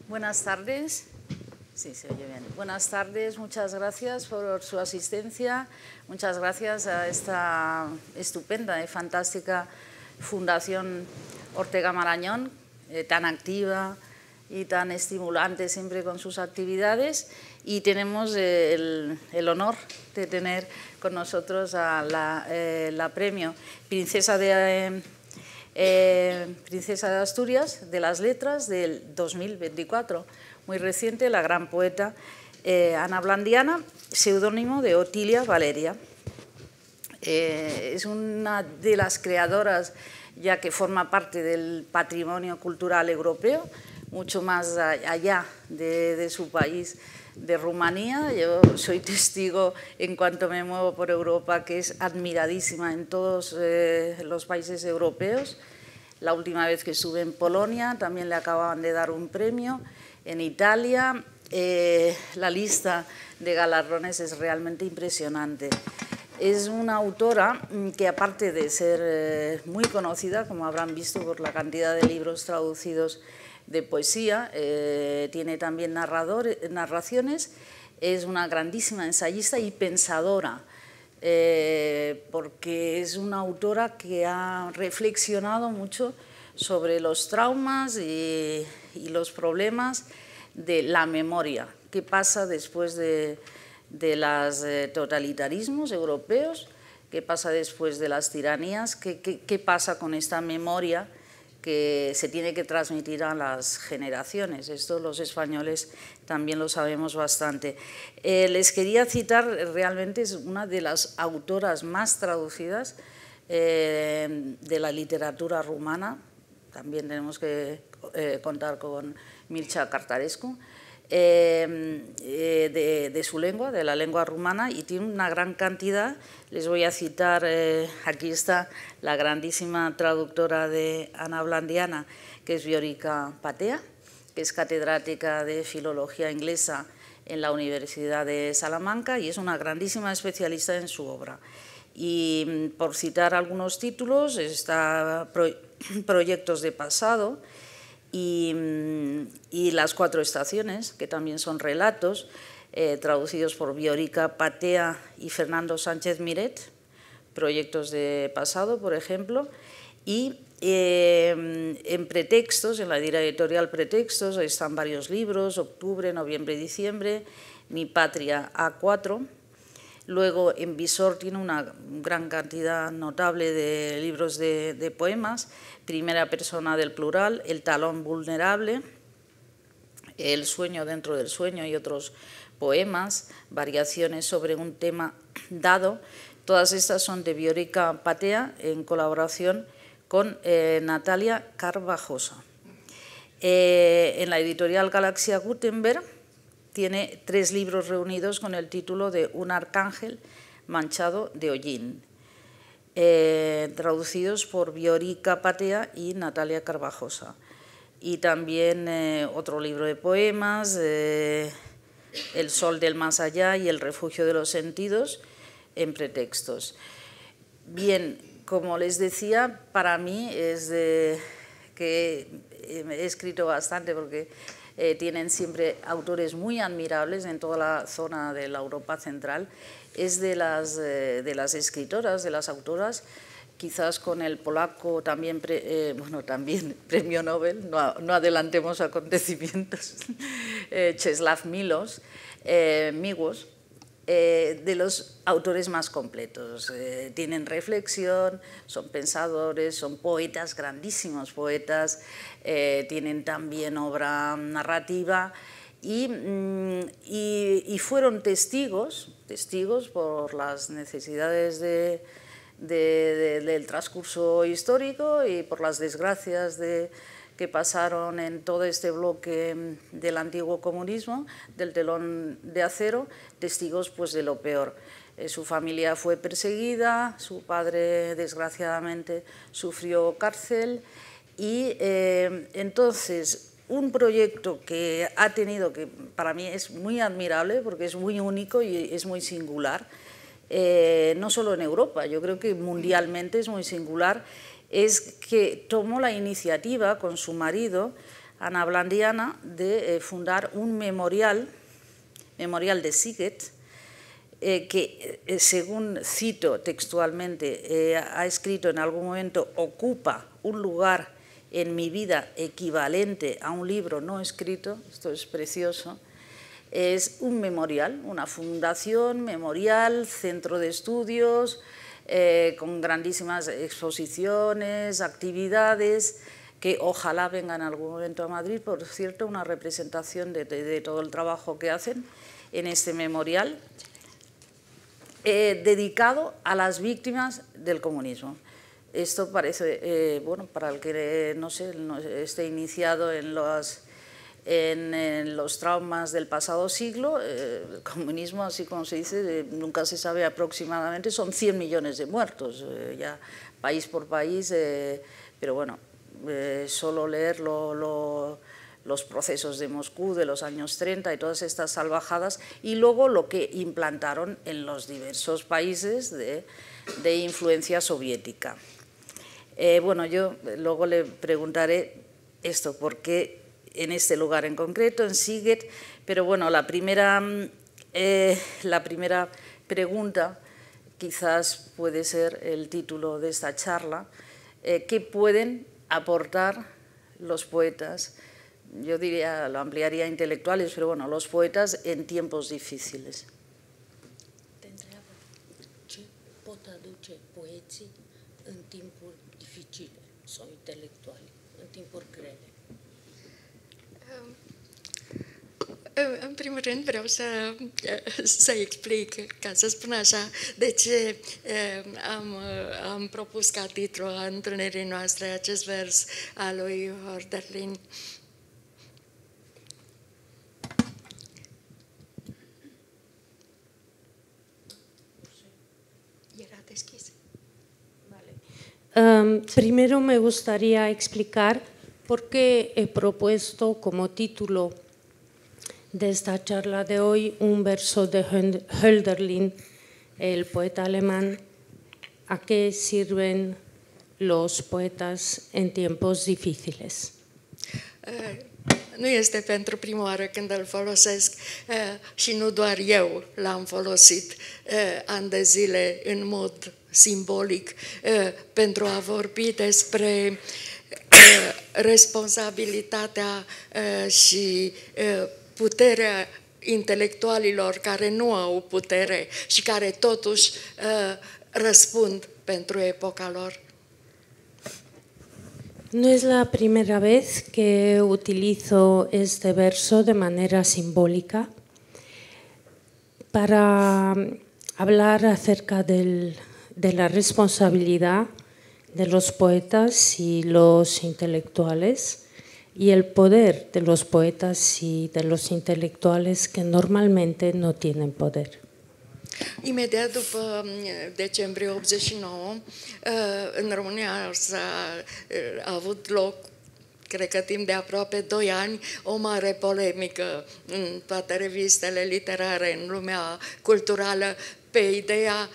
Buenas tardes. Sí, se oye bien. Buenas tardes, muchas gracias por su asistencia. Muchas gracias a esta estupenda y fantástica Fundación Ortega Marañón, tan activa y tan estimulante siempre con sus actividades. Y tenemos el honor de tener con nosotros a la premio Princesa de Asturias de las Letras del 2024, muy reciente, la gran poeta Ana Blandiana, seudónimo de Otilia Valeria. Es una de las creadoras, ya que forma parte del patrimonio cultural europeo, mucho más allá de su país, de Rumanía. Yo soy testigo, en cuanto me muevo por Europa, que es admiradísima en todos los países europeos. La última vez que estuve en Polonia también le acababan de dar un premio. En Italia la lista de galardones es realmente impresionante. Es una autora que, aparte de ser muy conocida, como habrán visto por la cantidad de libros traducidos de poesía, tiene también narraciones, es una grandísima ensayista y pensadora, porque es una autora que ha reflexionado mucho sobre los traumas y los problemas de la memoria, qué pasa después de los totalitarismos europeos, qué pasa después de las tiranías, qué pasa con esta memoria que se tiene que transmitir a las generaciones. Esto los españoles también lo sabemos bastante. Les quería citar, realmente es una de las autoras más traducidas de la literatura rumana. También tenemos que contar con Mircea Cărtărescu, de su lengua, de la lengua rumana, y tiene una gran cantidad. Les voy a citar, aquí está la grandísima traductora de Ana Blandiana, que es Viorica Patea, que es catedrática de Filología Inglesa en la Universidad de Salamanca y es una grandísima especialista en su obra. Y por citar algunos títulos, está Proyectos de pasado y Las cuatro estaciones, que también son relatos, traducidos por Viorica Patea y Fernando Sánchez Miret, Proyectos de pasado, por ejemplo, y en Pretextos, en la editorial Pretextos, están varios libros, Octubre, Noviembre y Diciembre, Mi patria A4. Luego en Visor tiene una gran cantidad notable de libros de poemas, Primera persona del plural, El talón vulnerable, El sueño dentro del sueño y otros poemas, variaciones sobre un tema dado. Todas estas son de Viorica Patea en colaboración con Natalia Carvajosa. En la editorial Galaxia Gutenberg tiene 3 libros reunidos con el título de Un arcángel manchado de hollín, traducidos por Viorica Patea y Natalia Carvajosa. Y también otro libro de poemas, El sol del más allá y El refugio de los sentidos, en Pretextos. Bien, como les decía, para mí es que he escrito bastante porque tienen siempre autores muy admirables en toda la zona de la Europa central. Es de las escritoras, de las autoras, quizás con el polaco también, también premio Nobel, no adelantemos acontecimientos, Czesław Miłosz, de los autores más completos. Tienen reflexión, son pensadores, son poetas, grandísimos poetas, tienen también obra narrativa y fueron testigos por las necesidades del transcurso histórico y por las desgracias que pasaron en todo este bloque del antiguo comunismo, del telón de acero, testigos pues de lo peor. Su familia fue perseguida, su padre desgraciadamente sufrió cárcel y entonces un proyecto que ha tenido, que para mí es muy admirable porque es muy único y es muy singular, no solo en Europa, yo creo que mundialmente es muy singular, es que tomó la iniciativa con su marido Ana Blandiana de fundar un memorial de Sziget, que, según cito textualmente, ha escrito en algún momento, ocupa un lugar en mi vida equivalente a un libro no escrito. Esto es precioso. Es un memorial, una fundación memorial, centro de estudios, con grandísimas exposiciones, actividades, que ojalá vengan en algún momento a Madrid. Por cierto, una representación de todo el trabajo que hacen en este memorial, dedicado a las víctimas del comunismo. Esto parece, bueno, para el que no sé, esté iniciado en los traumas del pasado siglo, el comunismo, así como se dice, nunca se sabe aproximadamente, son 100 millones de muertos, ya país por país, pero bueno, solo leer los procesos de Moscú de los años 30 y todas estas salvajadas, y luego lo que implantaron en los diversos países de influencia soviética. Bueno, yo luego le preguntaré esto, por qué en este lugar en concreto, en Sziget, pero bueno, la primera pregunta quizás puede ser el título de esta charla: ¿qué pueden aportar los poetas? Yo diría, lo ampliaría a intelectuales, pero bueno, los poetas en tiempos difíciles. Te întreabă ce pot aduce poeții în timpuri dificile sau intelectuali, în timpuri grele. În primul rând vreau să explic, ca să spun așa, de ce am propus ca titlu a întâlnirii noastre acest vers al lui Hölderlin. Era deschis. Vale. Primero me gustaría explicar por qué he propuesto como título de esta charla de hoy un verso de Hölderlin, el poeta alemán, ¿a qué sirven los poetas en tiempos difíciles? Nu este pentru prima oară când îl folosesc și nu doar eu l-am folosit ani de zile în mod simbolic pentru a vorbi despre responsabilitatea și puterea intelectualilor care nu au putere și care totuși răspund pentru epoca lor. No es la primera vez que utilizo este verso de manera simbólica para hablar acerca de la responsabilidad de los poetas y los intelectuales y el poder de los poetas y de los intelectuales que normalmente no tienen poder. Imediat după decembrie 89, în România a avut loc, cred că timp de aproape 2 ani, o mare polemică în toate revistele literare, în lumea culturală, pe ideea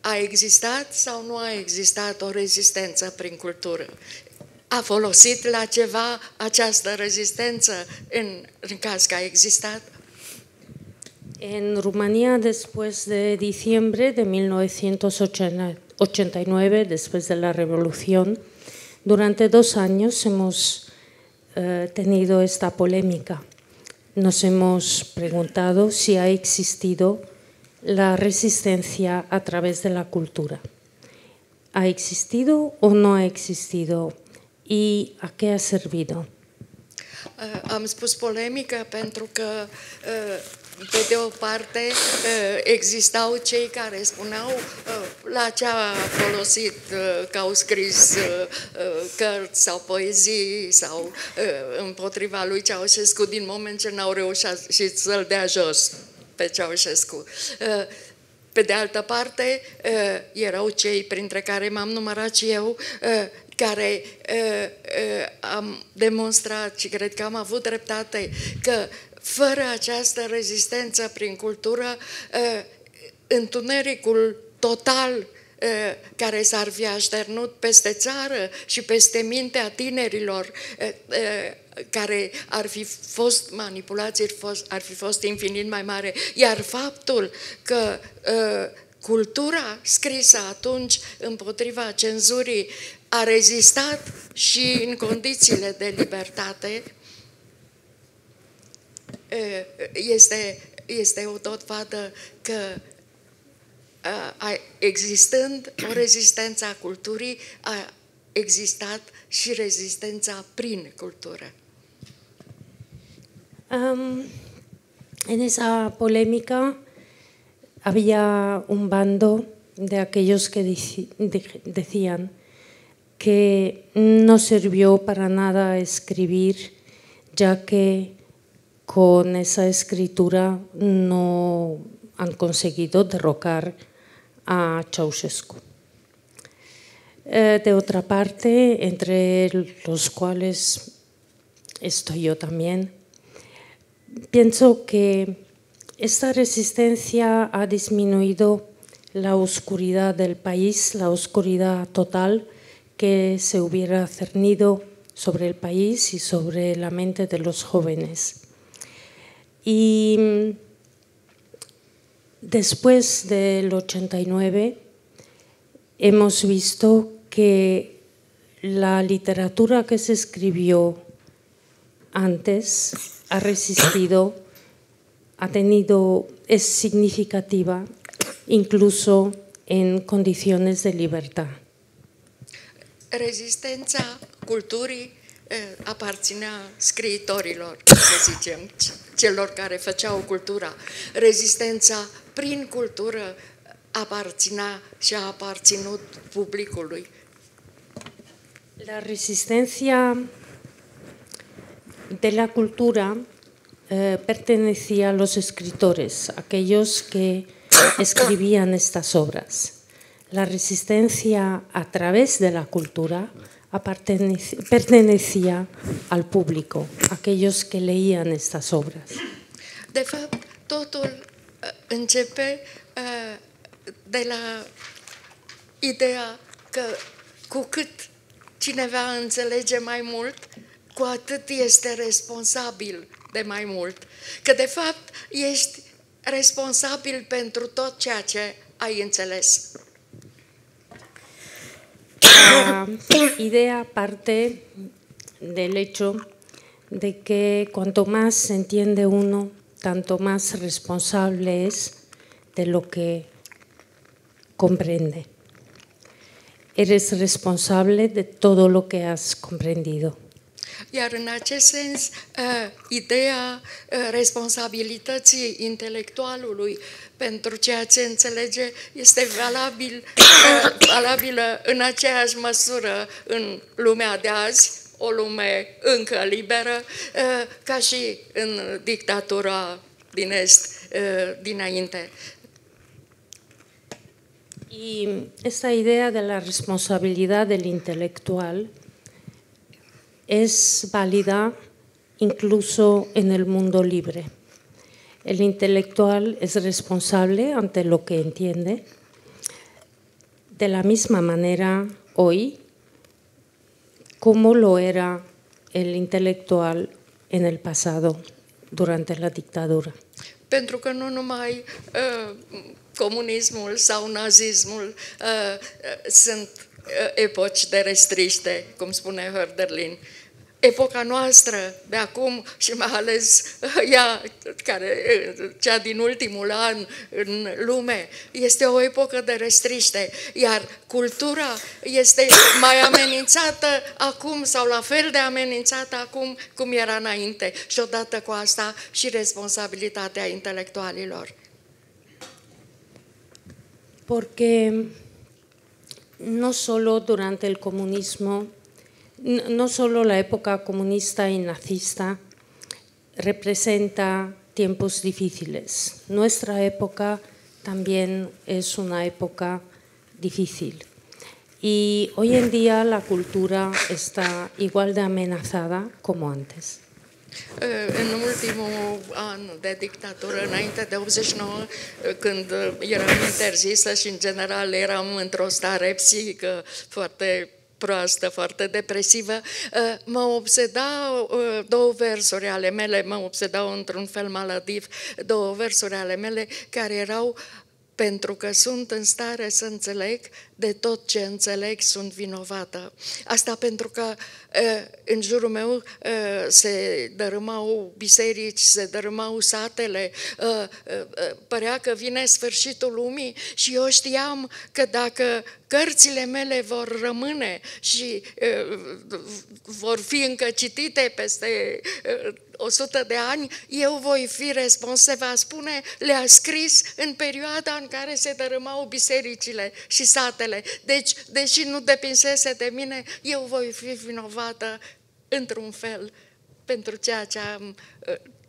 a existat sau nu a existat o rezistență prin cultură. A folosit la ceva această rezistență în caz că a existat? En Rumanía, después de diciembre de 1989, después de la revolución, durante 2 años hemos tenido esta polémica. Nos hemos preguntado si ha existido la resistencia a través de la cultura. ¿Ha existido o no ha existido? ¿Y a qué ha servido? Am spus polemică pentru că, pe de o parte, existau cei care spuneau la ce a folosit că au scris cărți sau poezii sau împotriva lui Ceaușescu din moment ce n-au reușit să-l dea jos pe Ceaușescu. Pe de altă parte, erau cei printre care m-am numărat și eu, care am demonstrat și cred că am avut dreptate că fără această rezistență prin cultură, întunericul total care s-ar fi așternut peste țară și peste mintea tinerilor care ar fi fost manipulații, ar fi fost infinit mai mare, iar faptul că cultura scrisă atunci împotriva cenzurii a rezistat și în condițiile de libertate este o dovadă că existând o rezistență a culturii, a existat și rezistența prin cultură. En esa polémica había un bando de aquellos que decían que no sirvió para nada escribir, ya que con esa escritura no han conseguido derrocar a Ceausescu. De otra parte, entre los cuales estoy yo también, pienso que esta resistencia ha disminuido la oscuridad del país, la oscuridad total que se hubiera cernido sobre el país y sobre la mente de los jóvenes. Y después del 89 hemos visto que la literatura que se escribió antes ha resistido, es significativa incluso en condiciones de libertad. Rezistența culturii aparținea scriitorilor, să zicem, celor care făceau cultura. Rezistența prin cultură aparținea și a aparținut publicului. La resistencia de la cultura pertenecía a los escritores, aquellos que escribían estas obras. La resistencia a través de la cultura pertenecía al público, aquellos que leían estas obras. De fapt, totul începe de la ideea că cu cât cineva înțelege mai mult, cu atât este responsabil de mai mult. Că de fapt ești responsabil pentru tot ceea ce ai înțeles. La idea parte del hecho de que cuanto más se entiende uno, tanto más responsable es de lo que comprende. Eres responsable de todo lo que has comprendido. Iar în acest sens, ideea responsabilității intelectualului pentru ceea ce înțelege este valabilă în aceeași măsură în lumea de azi, o lume încă liberă, ca și în dictatura din Est dinainte. Y esta idea de la responsabilidad del intelectual es válida incluso en el mundo libre. El intelectual es responsable ante lo que entiende. De la misma manera hoy, como lo era el intelectual en el pasado, durante la dictadura. Pentru că nu numai comunismul sau nazismul sunt epoci de restriște, cum spune Hölderlin. Epoca noastră de acum și mai ales cea din ultimul an în lume este o epocă de restriște, iar cultura este mai amenințată acum sau la fel de amenințată acum cum era înainte și odată cu asta și responsabilitatea intelectualilor. Porque no solo durante el comunismo, no solo la época comunista y nazista representa tiempos difíciles. Nuestra época también es una época difícil. Y hoy en día la cultura está igual de amenazada como antes. În ultimul an de dictatură, înainte de 89, când eram interzisă și în general eram într-o stare psihică foarte proastă, foarte depresivă, mă obsedau două versuri ale mele, mă obsedau într-un fel maladiv, două versuri ale mele care erau: pentru că sunt în stare să înțeleg, de tot ce înțeleg sunt vinovată. Asta pentru că în jurul meu se dărâmau biserici, se dărâmau satele, părea că vine sfârșitul lumii și eu știam că dacă cărțile mele vor rămâne și vor fi încă citite peste 100 de ani, eu voi fi responsabil. Se va spune, le-a scris în perioada în care se dărâmau bisericile și satele. Deci, deși nu depinsese de mine, eu voi fi vinovată într-un fel pentru ceea ce am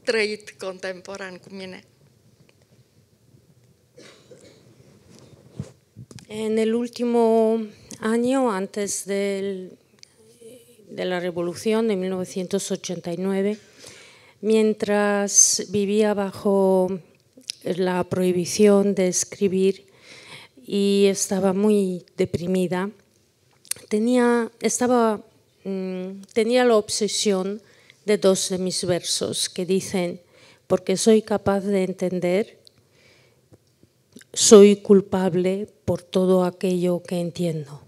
trăit contemporan cu mine. En el último año, antes de la Revolución de 1989, mientras vivía bajo la prohibición de escribir y estaba muy deprimida, tenía la obsesión de dos de mis versos que dicen: porque soy capaz de entender, soy culpable por todo aquello que entiendo.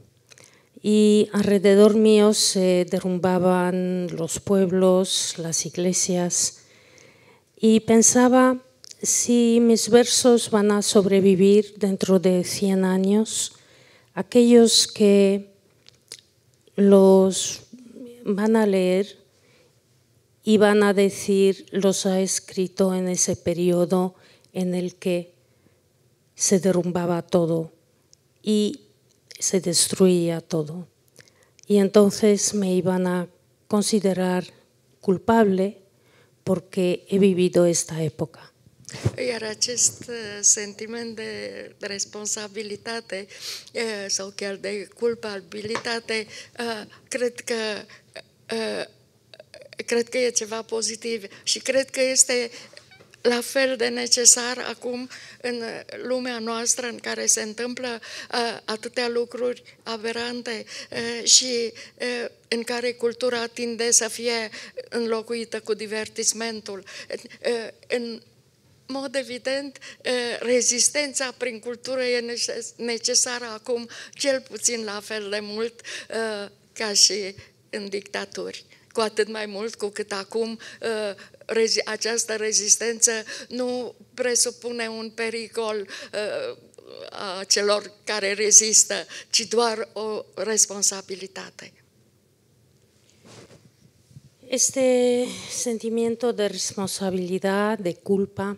Y alrededor mío se derrumbaban los pueblos, las iglesias, y pensaba, si mis versos van a sobrevivir dentro de 100 años, aquellos que los van a leer y van a decir, los ha escrito en ese periodo en el que se derrumbaba todo y se destruía todo. Y entonces me iban a considerar culpable porque he vivido esta época. Iar acest sentiment de responsabilitate sau chiar de culpabilitate, cred că e ceva pozitiv și cred că este la fel de necesar acum în lumea noastră în care se întâmplă atâtea lucruri aberante și în care cultura tinde să fie înlocuită cu divertismentul. În mod evident, rezistența prin cultură e necesară acum cel puțin la fel de mult ca și în dictaturi. Cu atât mai mult cu cât acum această rezistență nu presupune un pericol a celor care rezistă, ci doar o responsabilitate. Este sentimiento de responsabilidad, de culpa,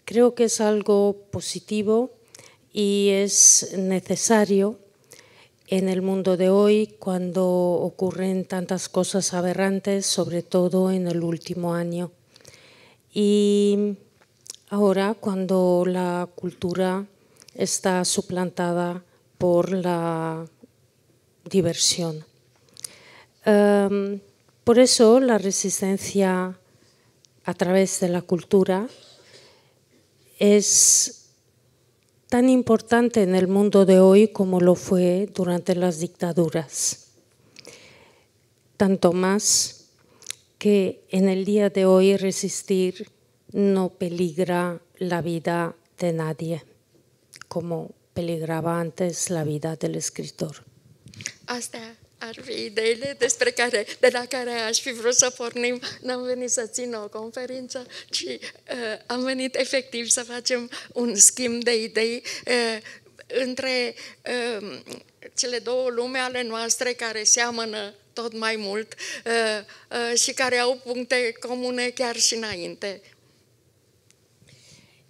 creo que es algo positivo y es necesario en el mundo de hoy, cuando ocurren tantas cosas aberrantes, sobre todo en el último año. Y ahora, cuando la cultura está suplantada por la diversión. Por eso, la resistencia a través de la cultura es tan importante en el mundo de hoy como lo fue durante las dictaduras. Tanto más que en el día de hoy resistir no peligra la vida de nadie, como peligraba antes la vida del escritor. Astea ar fi ideile de la care aș fi vrut să pornim. N-am venit să țin o conferință, ci am venit efectiv să facem un schimb de idei între cele două lume ale noastre care seamănă tot mai mult și care au puncte comune chiar și înainte.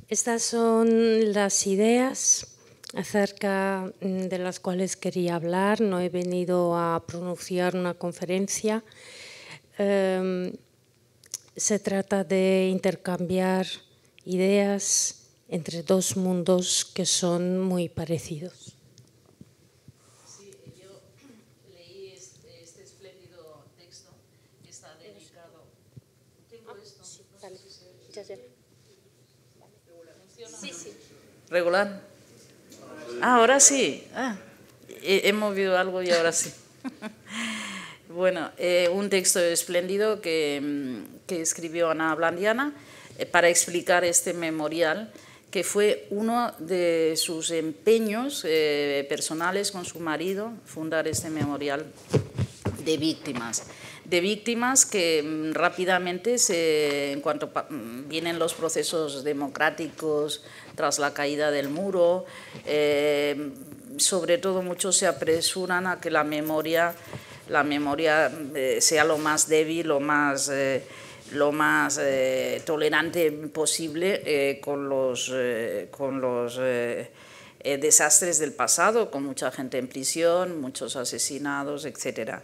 Estas son las ideas acerca de las cuales quería hablar. No he venido a pronunciar una conferencia. Se trata de intercambiar ideas entre dos mundos que son muy parecidos. Sí, yo leí este espléndido texto que está dedicado. Tengo esto. Sí, vale. Ya. Sí, sí. ¿Regular? Ah, ahora sí. He movido algo y ahora sí. Bueno, un texto espléndido que escribió Ana Ablandiana para explicar este memorial, que fue uno de sus empeños personales con su marido, fundar este memorial de víctimas que rápidamente, en cuanto vienen los procesos democráticos tras la caída del muro, sobre todo muchos se apresuran a que la memoria sea lo más débil, lo más tolerante posible con los desastres del pasado, con mucha gente en prisión, muchos asesinados, etcétera.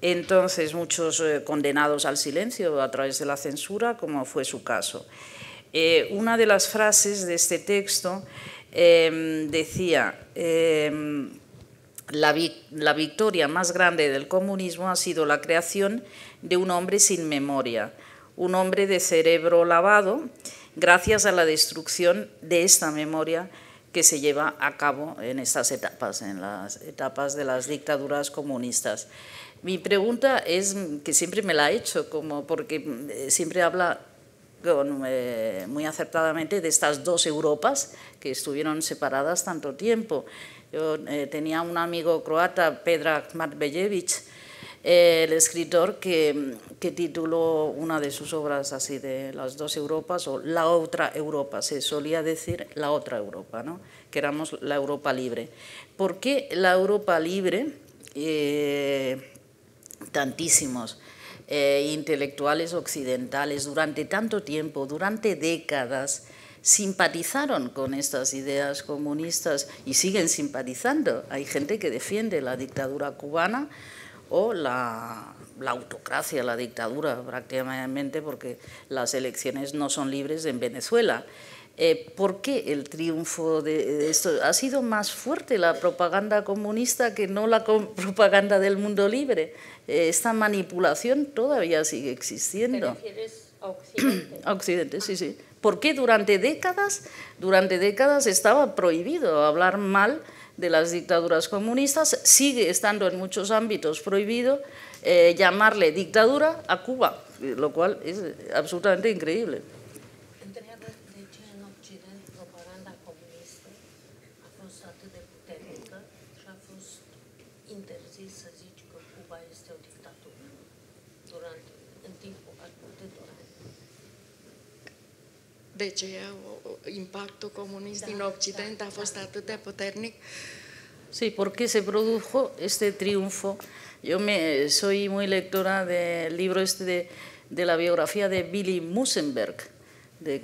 Entonces, muchos condenados al silencio a través de la censura, como fue su caso. Una de las frases de este texto decía: la victoria más grande del comunismo ha sido la creación de un hombre sin memoria, un hombre de cerebro lavado, gracias a la destrucción de esta memoria que se lleva a cabo en estas etapas, en las etapas de las dictaduras comunistas. Mi pregunta es, que siempre me la he hecho, porque siempre habla muy acertadamente de estas dos Europas que estuvieron separadas tanto tiempo. Yo tenía un amigo croata, Predrag Matvejević, el escritor, que tituló una de sus obras así, de las dos Europas, o la otra Europa, se solía decir la otra Europa, ¿no? Que éramos la Europa libre. ¿Por qué la Europa libre? Tantísimos intelectuales occidentales durante tanto tiempo, durante décadas, simpatizaron con estas ideas comunistas y siguen simpatizando. Hay gente que defiende la dictadura cubana o la autocracia, la dictadura prácticamente, porque las elecciones no son libres en Venezuela. ¿Por qué el triunfo de esto? ¿Ha sido más fuerte la propaganda comunista que no la propaganda del mundo libre? Esta manipulación todavía sigue existiendo. ¿Te refieres a Occidente? A Occidente, sí, sí. ¿Por qué durante décadas estaba prohibido hablar mal de las dictaduras comunistas? Sigue estando en muchos ámbitos prohibido llamarle dictadura a Cuba, lo cual es absolutamente increíble. Întreabă de ce în Occident propaganda comunistă a fost atât de puternică și a fost interzis să zici că Cuba este o dictatură în timpul atâtor ani. De ce impactul comunist din Occident a fost atât de puternic? Sí, ¿por qué se produjo este triunfo? Yo soy muy lectora del libro de la biografía de Billy Musenberg,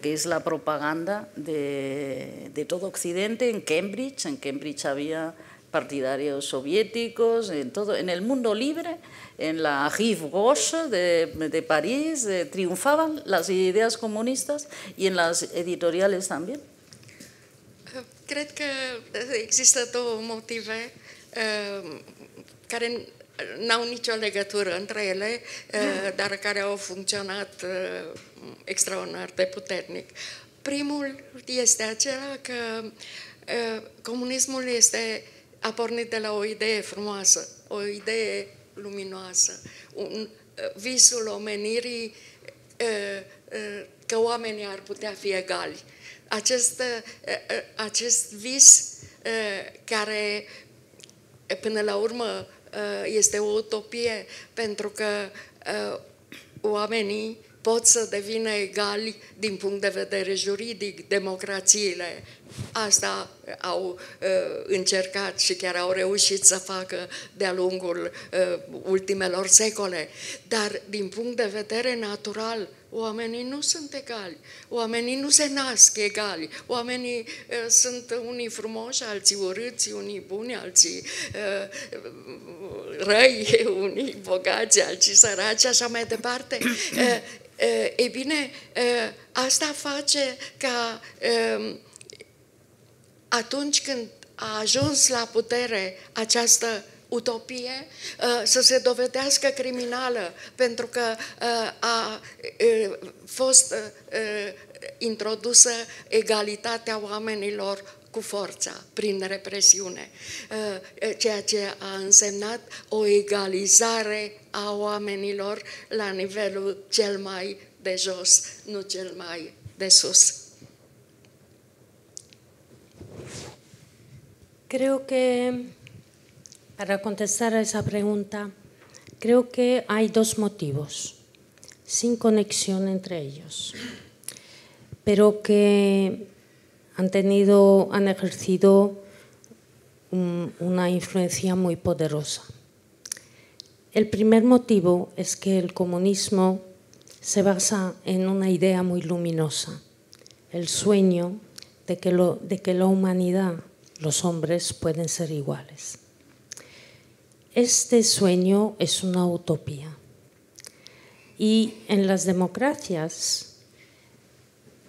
que es la propaganda de todo Occidente en Cambridge. En Cambridge había partidarios soviéticos, en el mundo libre, en la Rive Gauche de París, triunfaban las ideas comunistas y en las editoriales también. Cred că există două motive care n-au nicio legătură între ele, dar care au funcționat extraordinar de puternic. Primul este acela că comunismul a pornit de la o idee frumoasă, o idee luminoasă, visul omenirii că oamenii ar putea fi egali. Acest vis care până la urmă este o utopie, pentru că oamenii pot să devină egali din punct de vedere juridic, democrațiile. Asta au încercat și chiar au reușit să facă de-a lungul ultimelor secole. Dar din punct de vedere natural, oamenii nu sunt egali, oamenii nu se nasc egali, oamenii sunt unii frumoși, alții urâți, unii buni, alții răi, unii bogați, alții săraci, așa mai departe. Ei bine, asta face ca atunci când a ajuns la putere această utopie să se dovedească criminală, pentru că a fost introdusă egalitatea oamenilor cu forța, prin represiune, ceea ce a însemnat o egalizare a oamenilor la nivelul cel mai de jos, nu cel mai de sus. Creo que, para contestar a esa pregunta, creo que hay dos motivos, sin conexión entre ellos, pero que han ejercido una influencia muy poderosa. El primer motivo es que el comunismo se basa en una idea muy luminosa, el sueño de que la humanidad, los hombres, pueden ser iguales. Este sueño es una utopía y en las democracias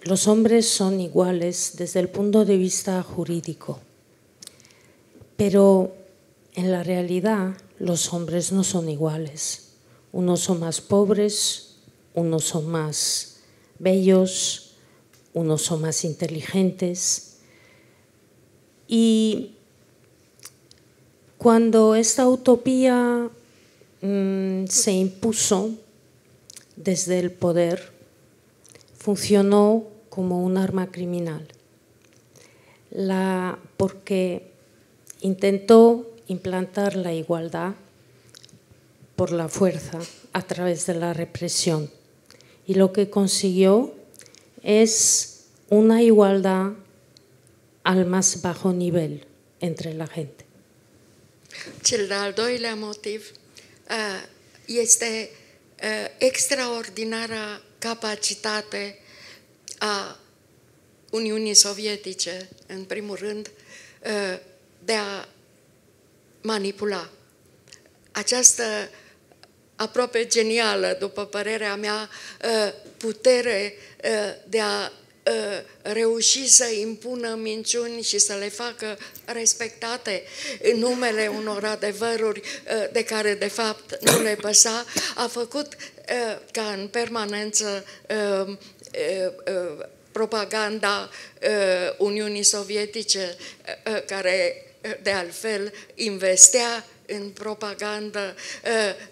los hombres son iguales desde el punto de vista jurídico, pero en la realidad los hombres no son iguales. Unos son más pobres, unos son más bellos, unos son más inteligentes. Y cuando esta utopía se impuso desde el poder, funcionó como un arma criminal, porque intentó implantar la igualdad por la fuerza a través de la represión. Y lo que consiguió es una igualdad al más bajo nivel entre la gente. Cel de-al doilea motiv este extraordinara capacitate a Uniunii Sovietice, în primul rând, de a manipula. Această aproape genială, după părerea mea, putere de a reuși să impună minciuni și să le facă respectate în numele unor adevăruri de care de fapt nu le păsa, a făcut ca în permanență propaganda Uniunii Sovietice, care de altfel investea în propagandă,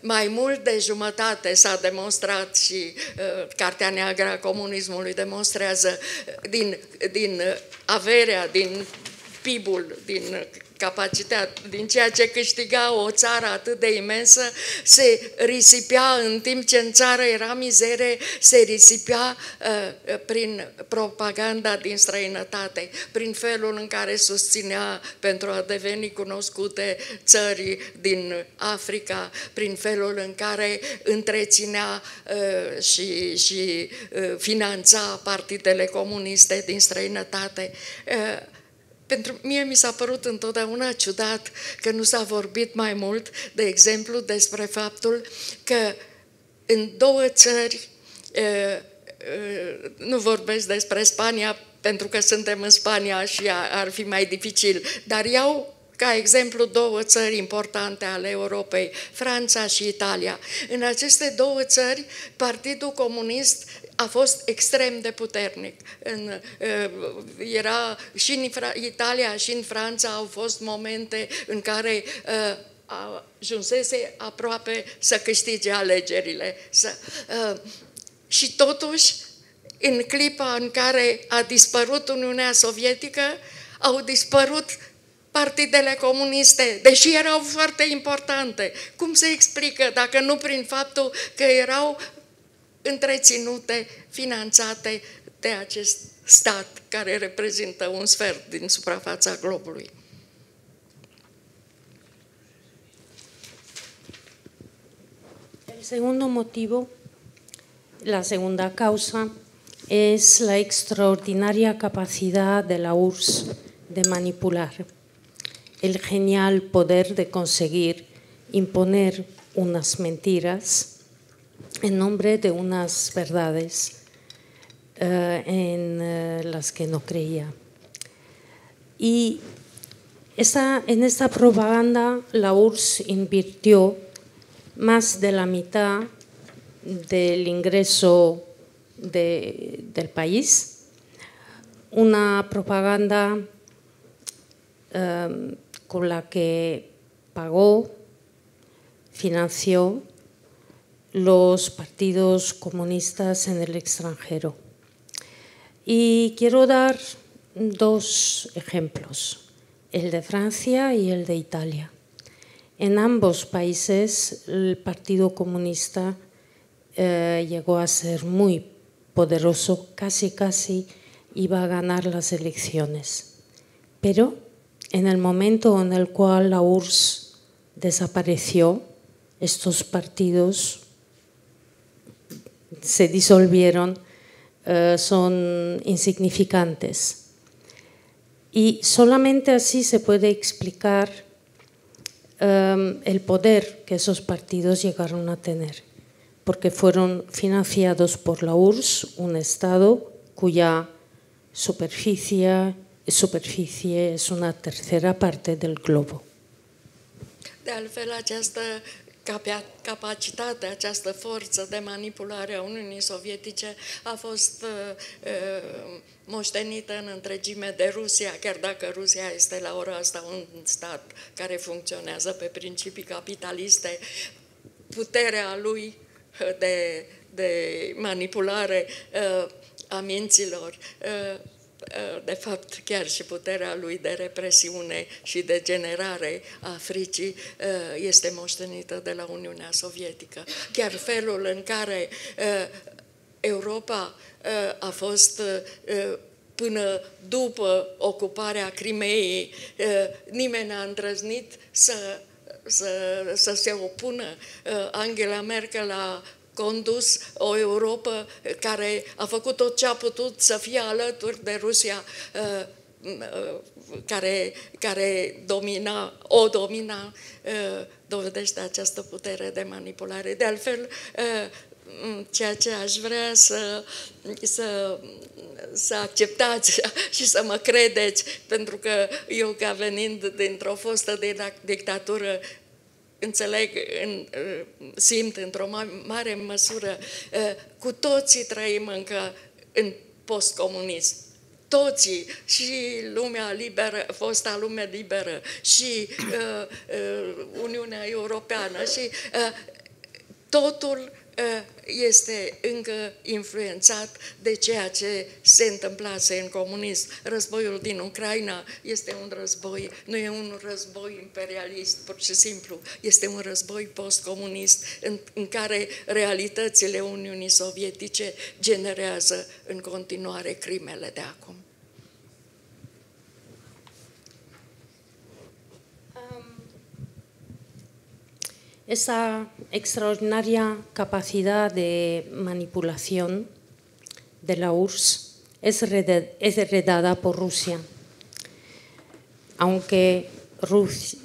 mai mult de jumătate s-a demonstrat și Cartea Neagră a Comunismului demonstrează din averea, din PIB-ul, din capacitate, din ceea ce câștiga o țară atât de imensă, se risipea în timp ce în țară era mizere, se risipea prin propaganda din străinătate, prin felul în care susținea pentru a deveni cunoscute țări din Africa, prin felul în care întreținea și finanța partidele comuniste din străinătate. Pentru mie mi s-a părut întotdeauna ciudat că nu s-a vorbit mai mult, de exemplu, despre faptul că în două țări, nu vorbesc despre Spania pentru că suntem în Spania și ar fi mai dificil, dar iau ca exemplu două țări importante ale Europei, Franța și Italia. În aceste două țări, Partidul Comunist a fost extrem de puternic. Era și în Italia și în Franța au fost momente în care ajunsese aproape să câștige alegerile. Și totuși, în clipa în care a dispărut Uniunea Sovietică, au dispărut partidele comuniste, deși erau foarte importante. Cum se explică dacă nu prin faptul că erau întreținute, finanțate de acest stat care reprezintă un sfert din suprafața globului? El segundo motivo, la segunda causa, es la extraordinaria capacidad de la URSS de manipular, el genial poder de conseguir imponer unas mentiras en nombre de unas verdades en las que no creía. Y en esta propaganda la URSS invirtió más de la mitad del ingreso del país, una propaganda con la que pagó, financió los partidos comunistas en el extranjero. Y quiero dar dos ejemplos, el de Francia y el de Italia. En ambos países el Partido Comunista llegó a ser muy poderoso, casi iba a ganar las elecciones. Pero en el momento en el cual la URSS desapareció, estos partidos se disolvieron, son insignificantes. Y solamente así se puede explicar el poder que esos partidos llegaron a tener, porque fueron financiados por la URSS, un Estado cuya superficie es una tercera parte del globo. De altfel, această capacitate, această forță de manipulare a Uniunii Sovietice a fost moștenită în întregime de Rusia, chiar dacă Rusia este la ora asta un stat care funcționează pe principii capitaliste. Puterea lui de manipulare a minților, de fapt chiar și puterea lui de represiune și de generare a fricii este moștenită de la Uniunea Sovietică. Chiar felul în care Europa a fost până după ocuparea Crimeei, nimeni n-a îndrăznit să se opună. Angela Merkel a condus o Europa care a făcut tot ce a putut să fie alături de Rusia, care domina, dovedește această putere de manipulare. De altfel, ceea ce aș vrea să acceptați și să mă credeți, pentru că eu, ca venind dintr-o fostă dictatură, înțeleg, simt într-o mare măsură, cu toții trăim încă în postcomunism. Toții, și lumea liberă, fosta lume liberă, și Uniunea Europeană, și totul este încă influențat de ceea ce se întâmplase în comunism. Războiul din Ucraina este un război, nu e un război imperialist, pur și simplu, este un război postcomunist în care realitățile Uniunii Sovietice generează în continuare crimele de acum. Esa extraordinaria capacidad de manipulación de la URSS es heredada por Rusia, aunque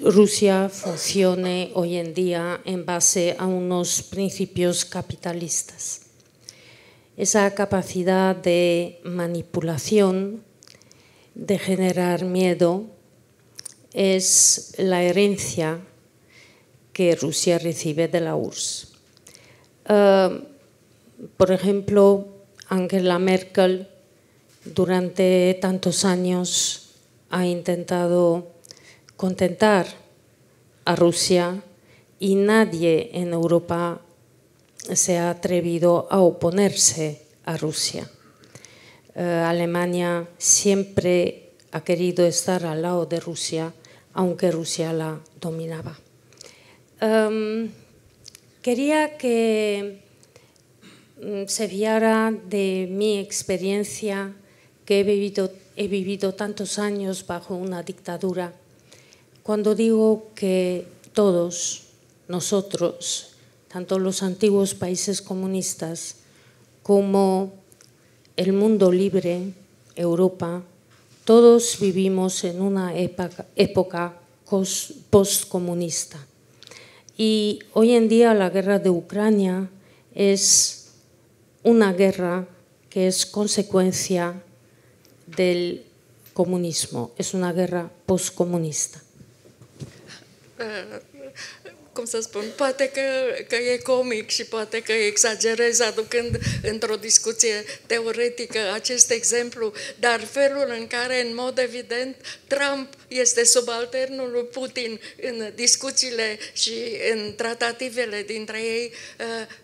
Rusia funcione hoy en día en base a unos principios capitalistas. Esa capacidad de manipulación, de generar miedo, es la herencia que Rusia recibe de la URSS. Por ejemplo, Angela Merkel durante tantos años ha intentado contentar a Rusia y nadie en Europa se ha atrevido a oponerse a Rusia. Alemania siempre ha querido estar al lado de Rusia, aunque Rusia la dominaba. Quería que se viera de mi experiencia, que he vivido tantos años bajo una dictadura, cuando digo que todos nosotros, tanto los antiguos países comunistas como el mundo libre, Europa, todos vivimos en una época postcomunista. Y hoy en día la guerra de Ucrania es una guerra que es consecuencia del comunismo, es una guerra postcomunista. cum să spun, poate că e comic și poate că exagerez aducând într-o discuție teoretică acest exemplu, dar felul în care, în mod evident, Trump este subalternul lui Putin în discuțiile și în tratativele dintre ei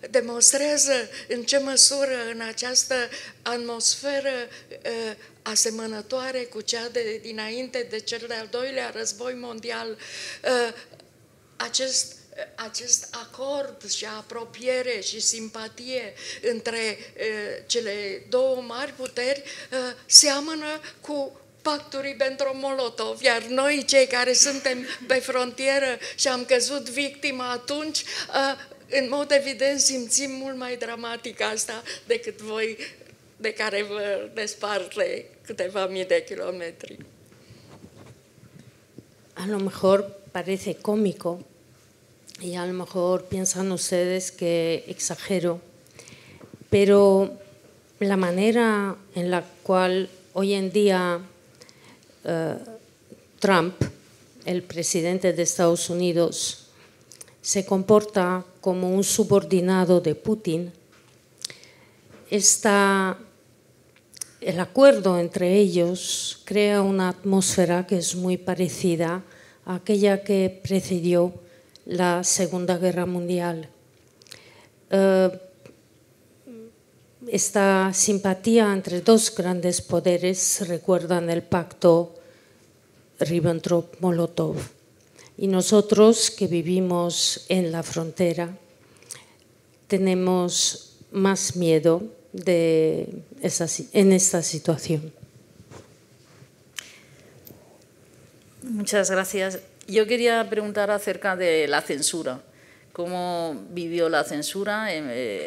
demonstrează în ce măsură în această atmosferă asemănătoare cu cea de dinainte de cel de-al doilea război mondial, acest acord și apropiere și simpatie între cele două mari puteri seamănă cu pactul Ribbentrop-Molotov, iar noi, cei care suntem pe frontieră și am căzut victima atunci, în mod evident simțim mult mai dramatic asta decât voi, de care vă desparte câteva mii de kilometri. A lo mejor parece cómico y a lo mejor piensan ustedes que exagero, pero la manera en la cual hoy en día Trump, el presidente de Estados Unidos, se comporta como un subordinado de Putin, el acuerdo entre ellos crea una atmósfera que es muy parecida a aquella que precedió la Segunda Guerra Mundial. Esta simpatía entre dos grandes poderes recuerdan el pacto Ribbentrop-Molotov. Y nosotros que vivimos en la frontera tenemos más miedo en esta situación. Muchas gracias. Yo quería preguntar acerca de la censura. ¿Cómo vivió la censura?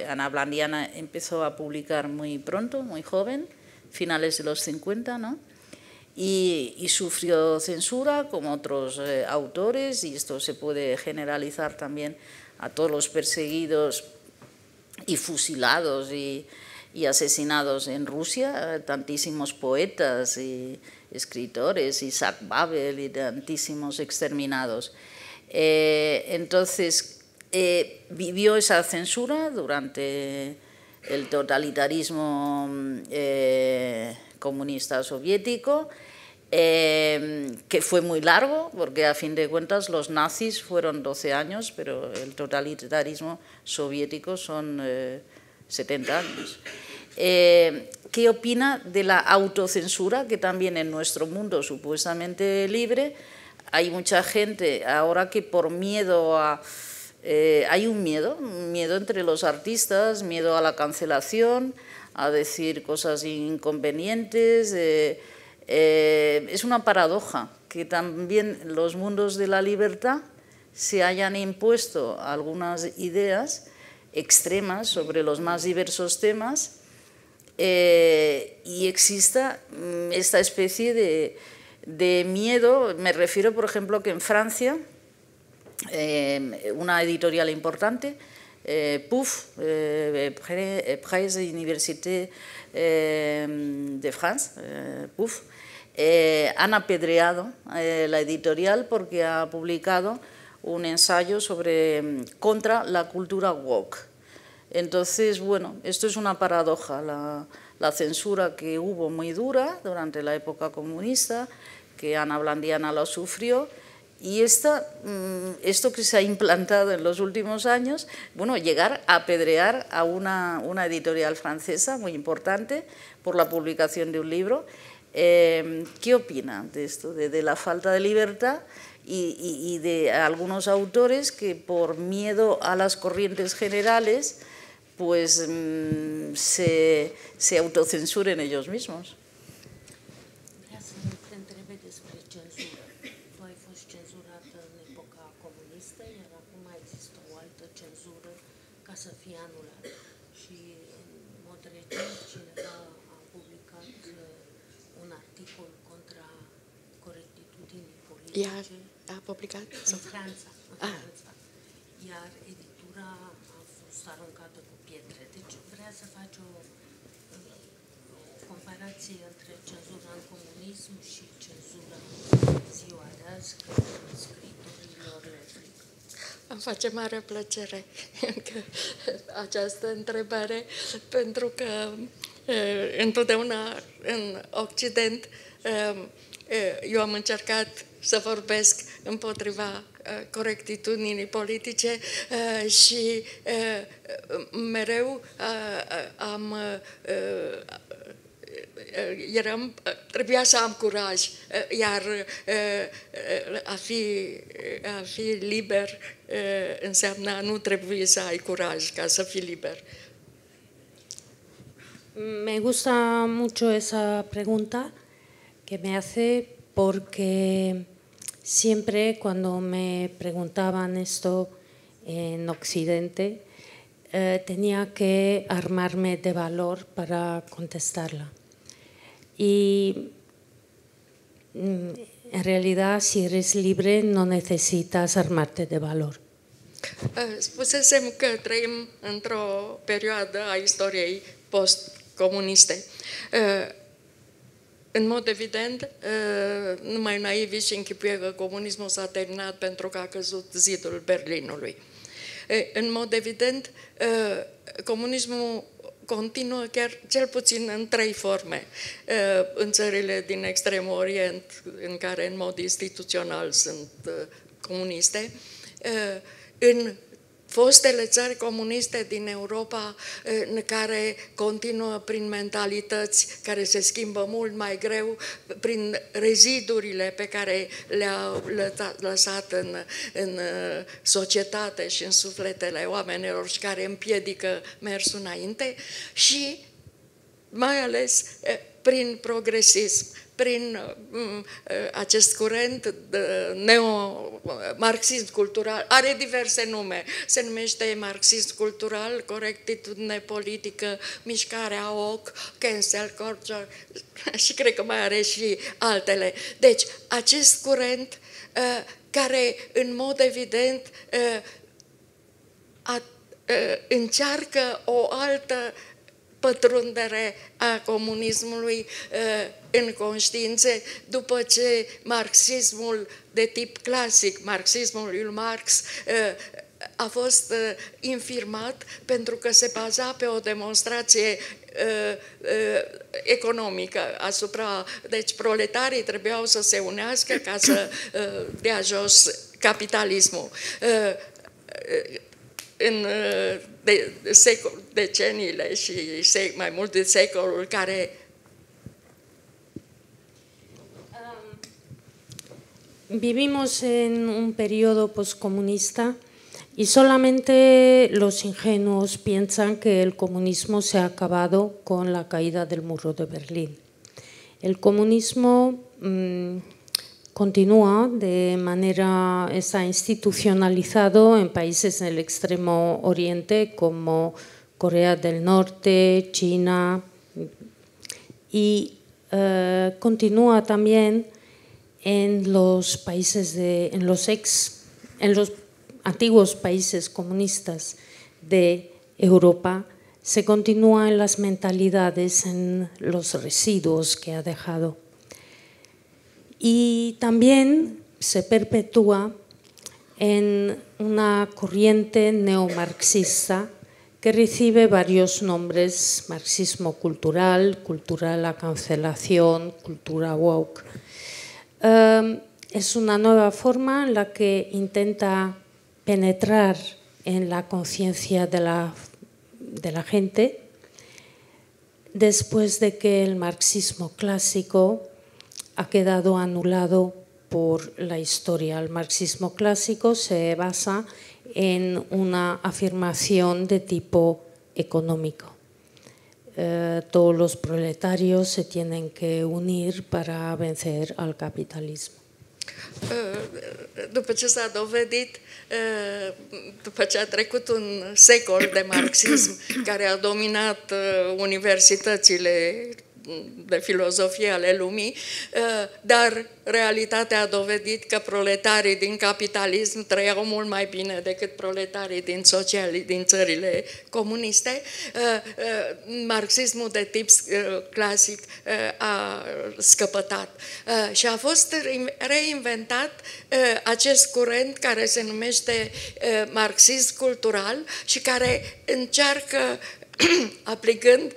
Ana Blandiana empezó a publicar muy pronto, muy joven, finales de los 50, ¿no? Y sufrió censura como otros autores, y esto se puede generalizar también a todos los perseguidos y fusilados y asesinados en Rusia, tantísimos poetas y escritores, Isaac Babel y tantísimos exterminados. Entonces, vivió esa censura durante el totalitarismo comunista soviético, que fue muy largo, porque a fin de cuentas los nazis fueron 12 años, pero el totalitarismo soviético son 70 años. ¿Qué opina de la autocensura, que también en nuestro mundo supuestamente libre hay mucha gente ahora que por miedo a... hay un miedo entre los artistas, miedo a la cancelación, a decir cosas inconvenientes? Es una paradoja que también los mundos de la libertad se hayan impuesto algunas ideas extremas sobre los más diversos temas y exista esta especie de miedo. Me refiero, por ejemplo, que en Francia una editorial importante, PUF, Presse Université de France, PUF, han apedreado la editorial porque ha publicado un ensayo contra la cultura woke. Entonces, bueno, esto es una paradoja, la censura que hubo muy dura durante la época comunista, que Ana Blandiana lo sufrió, y esto que se ha implantado en los últimos años, bueno, llegar a apedrear a una editorial francesa muy importante por la publicación de un libro. ¿Qué opina de esto, de la falta de libertad y de algunos autores que por miedo a las corrientes generales pues se autocensuren ellos mismos? Să fie anulat. Și în mod recent cineva a publicat un articol contra corectitudinii politice. A publicat? În Franța. Iar editura a fost aruncată cu pietre. Deci vrea să faci o comparație între cenzura în comunism și cenzura în ziua de azi, că scriitorilor le frică. Îmi face mare plăcere această întrebare, pentru că întotdeauna în Occident eu am încercat să vorbesc împotriva corectitudinii politice și mereu trebuia să am curaj, iar a fi liber înseamnă a nu trebuie să ai curaj ca să fii liber. Me gusta mucho esa pregunta que me hace porque siempre cuando me preguntaban esto en Occidente tenía que armarme de valor para contestarla. Y en realidad, si eres libre, no necesitas armarte de valor. Spusesem că trăim într-o perioadă a istoriei post-comuniste. În mod evident, numai naivii și închipuie că comunismul s-a terminat pentru că a căzut zidul Berlinului. În mod evident, comunismul continuă chiar cel puțin în 3 forme. În țările din Extremul Orient, în care în mod instituțional sunt comuniste, în fostele țări comuniste din Europa, în care continuă prin mentalități care se schimbă mult mai greu, prin rezidurile pe care le-au lăsat în societate și în sufletele oamenilor și care împiedică mersul înainte, și mai ales prin progresism, prin acest curent neo-marxism cultural. Are diverse nume. Se numește marxism cultural, corectitudine politică, mișcarea OC, cancel culture și cred că mai are și altele. Deci, acest curent care în mod evident încearcă o altă pătrundere a comunismului în conștiințe, după ce marxismul de tip clasic, marxismul lui Marx, a fost infirmat pentru că se baza pe o demonstrație economică asupra. Deci proletarii trebuiau să se unească ca să dea jos capitalismul. În deceniile și mai mult de secolul care vivimos en un periodo postcomunista y solamente los ingenuos piensan que el comunismo se ha acabado con la caída del muro de Berlín. El comunismo continúa de manera, está institucionalizado en países del Extremo Oriente como Corea del Norte, China, y continúa también en los países en los antiguos países comunistas de Europa. Se continúa en las mentalidades, en los residuos que ha dejado. Y también se perpetúa en una corriente neomarxista que recibe varios nombres: marxismo cultural, cultura de la cancelación, cultura woke. Es una nueva forma en la que intenta penetrar en la conciencia de la gente, después de que el marxismo clásico ha quedado anulado por la historia. El marxismo clásico se basa en una afirmación de tipo económico. Todos los proletarios se tienen que unir para vencer al capitalismo. După ce s-a dovedit, după ce a trecut un secol de marxism care a dominat universitățile de filozofie ale lumii, dar realitatea a dovedit că proletarii din capitalism trăiau mult mai bine decât proletarii din țările comuniste. Marxismul de tip clasic a scăpătat și a fost reinventat acest curent care se numește marxism cultural și care încearcă, aplicând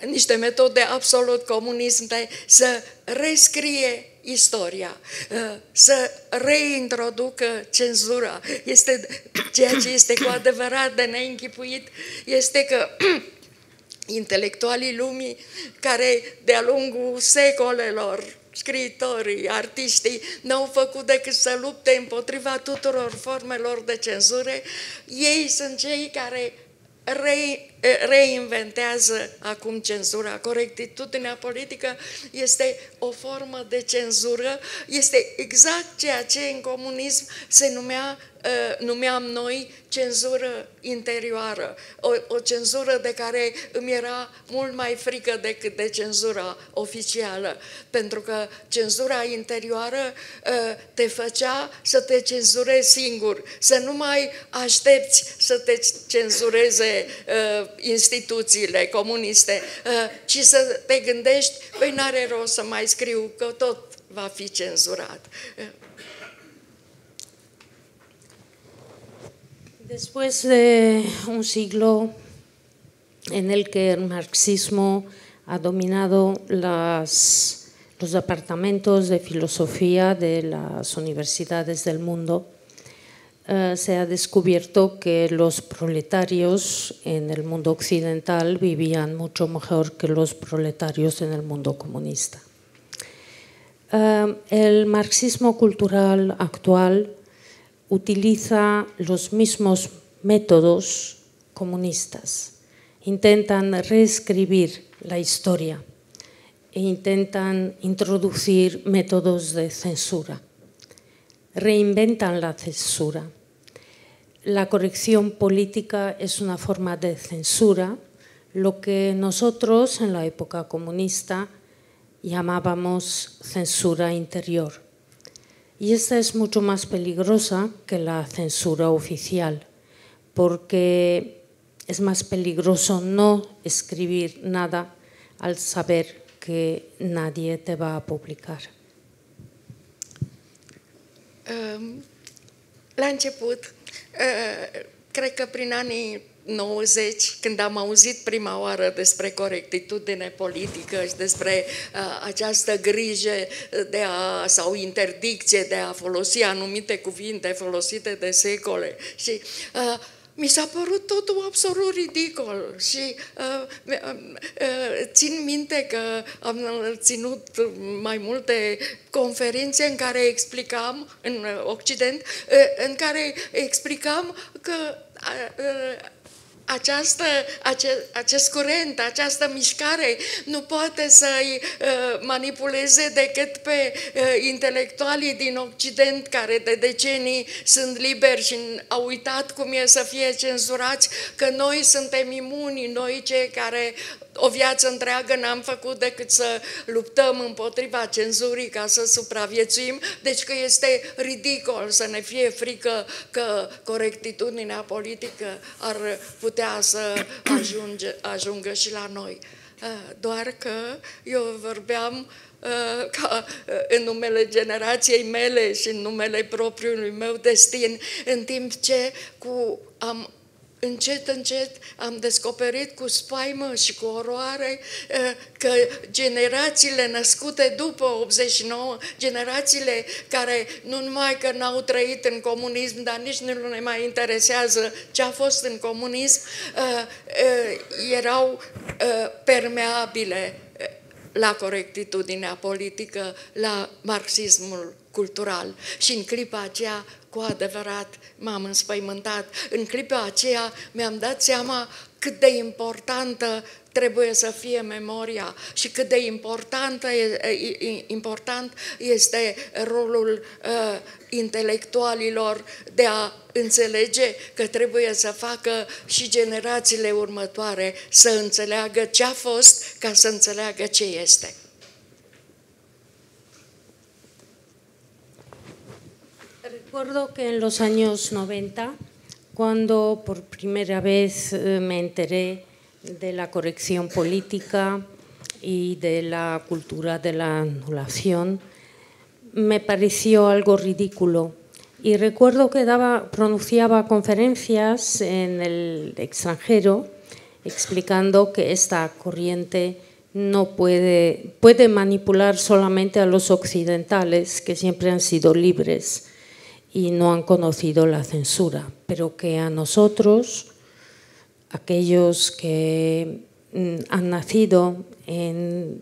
niște metode absolut comuniste, să rescrie istoria, să reintroducă cenzura. Ceea ce este cu adevărat de neînchipuit este că intelectualii lumii, care de-a lungul secolelor, scriitorii, artiștii, n-au făcut decât să lupte împotriva tuturor formelor de cenzură, ei sunt cei care reinventează acum cenzura. Corectitudinea politică este o formă de cenzură, este exact ceea ce în comunism se numeam noi cenzură interioară, o cenzură de care îmi era mult mai frică decât de cenzura oficială, pentru că cenzura interioară te făcea să te cenzurezi singur, să nu mai aștepți să te cenzureze instituțiile comuniste, ci să te gândești, păi n-are rost să mai scriu, că tot va fi cenzurat. Después de un siglo en el que el marxismo ha dominado los departamentos de filosofía de las universidades del mundo, se ha descubierto que los proletarios en el mundo occidental vivían mucho mejor que los proletarios en el mundo comunista. El marxismo cultural actual utiliza los mismos métodos comunistas, intentan reescribir la historia e intentan introducir métodos de censura, reinventan la censura. La corrección política es una forma de censura, lo que nosotros en la época comunista llamábamos censura interior. Y esta es mucho más peligrosa que la censura oficial, porque es más peligroso no escribir nada al saber que nadie te va a publicar. La început, cred că prin anii 90, când am auzit prima oară despre corectitudine politică și despre această grijă sau interdicție de a folosi anumite cuvinte folosite de secole și mi s-a părut totul absolut ridicol și țin minte că am ținut mai multe conferințe în care explicam, în Occident, în care explicam că acest curent, această mișcare nu poate să-i manipuleze decât pe intelectualii din Occident care de decenii sunt liberi și au uitat cum e să fie cenzurați, că noi suntem imuni, noi cei care o viață întreagă n-am făcut decât să luptăm împotriva cenzurii ca să supraviețuim, deci că este ridicol să ne fie frică că corectitudinea politică ar putea să ajungă și la noi. Doar că eu vorbeam ca în numele generației mele și în numele propriului meu destin, în timp ce încet, încet am descoperit cu spaimă și cu oroare că generațiile născute după 89, generațiile care nu numai că n-au trăit în comunism, dar nici nu ne mai interesează ce a fost în comunism, erau permeabile la corectitudinea politică, la marxismul cultural. Și în clipa aceea, cu adevărat, m-am înspăimântat. În clipa aceea mi-am dat seama cât de importantă trebuie să fie memoria și cât de important este rolul intelectualilor de a înțelege că trebuie să facă și generațiile următoare să înțeleagă ce a fost ca să înțeleagă ce este. Recuerdo que en los años 90, cuando por primera vez me enteré de la corrección política y de la cultura de la anulación, me pareció algo ridículo. Y recuerdo que pronunciaba conferencias en el extranjero explicando que esta corriente no puede manipular solamente a los occidentales, que siempre han sido libres y no han conocido la censura, pero que a nosotros, aquellos que han nacido en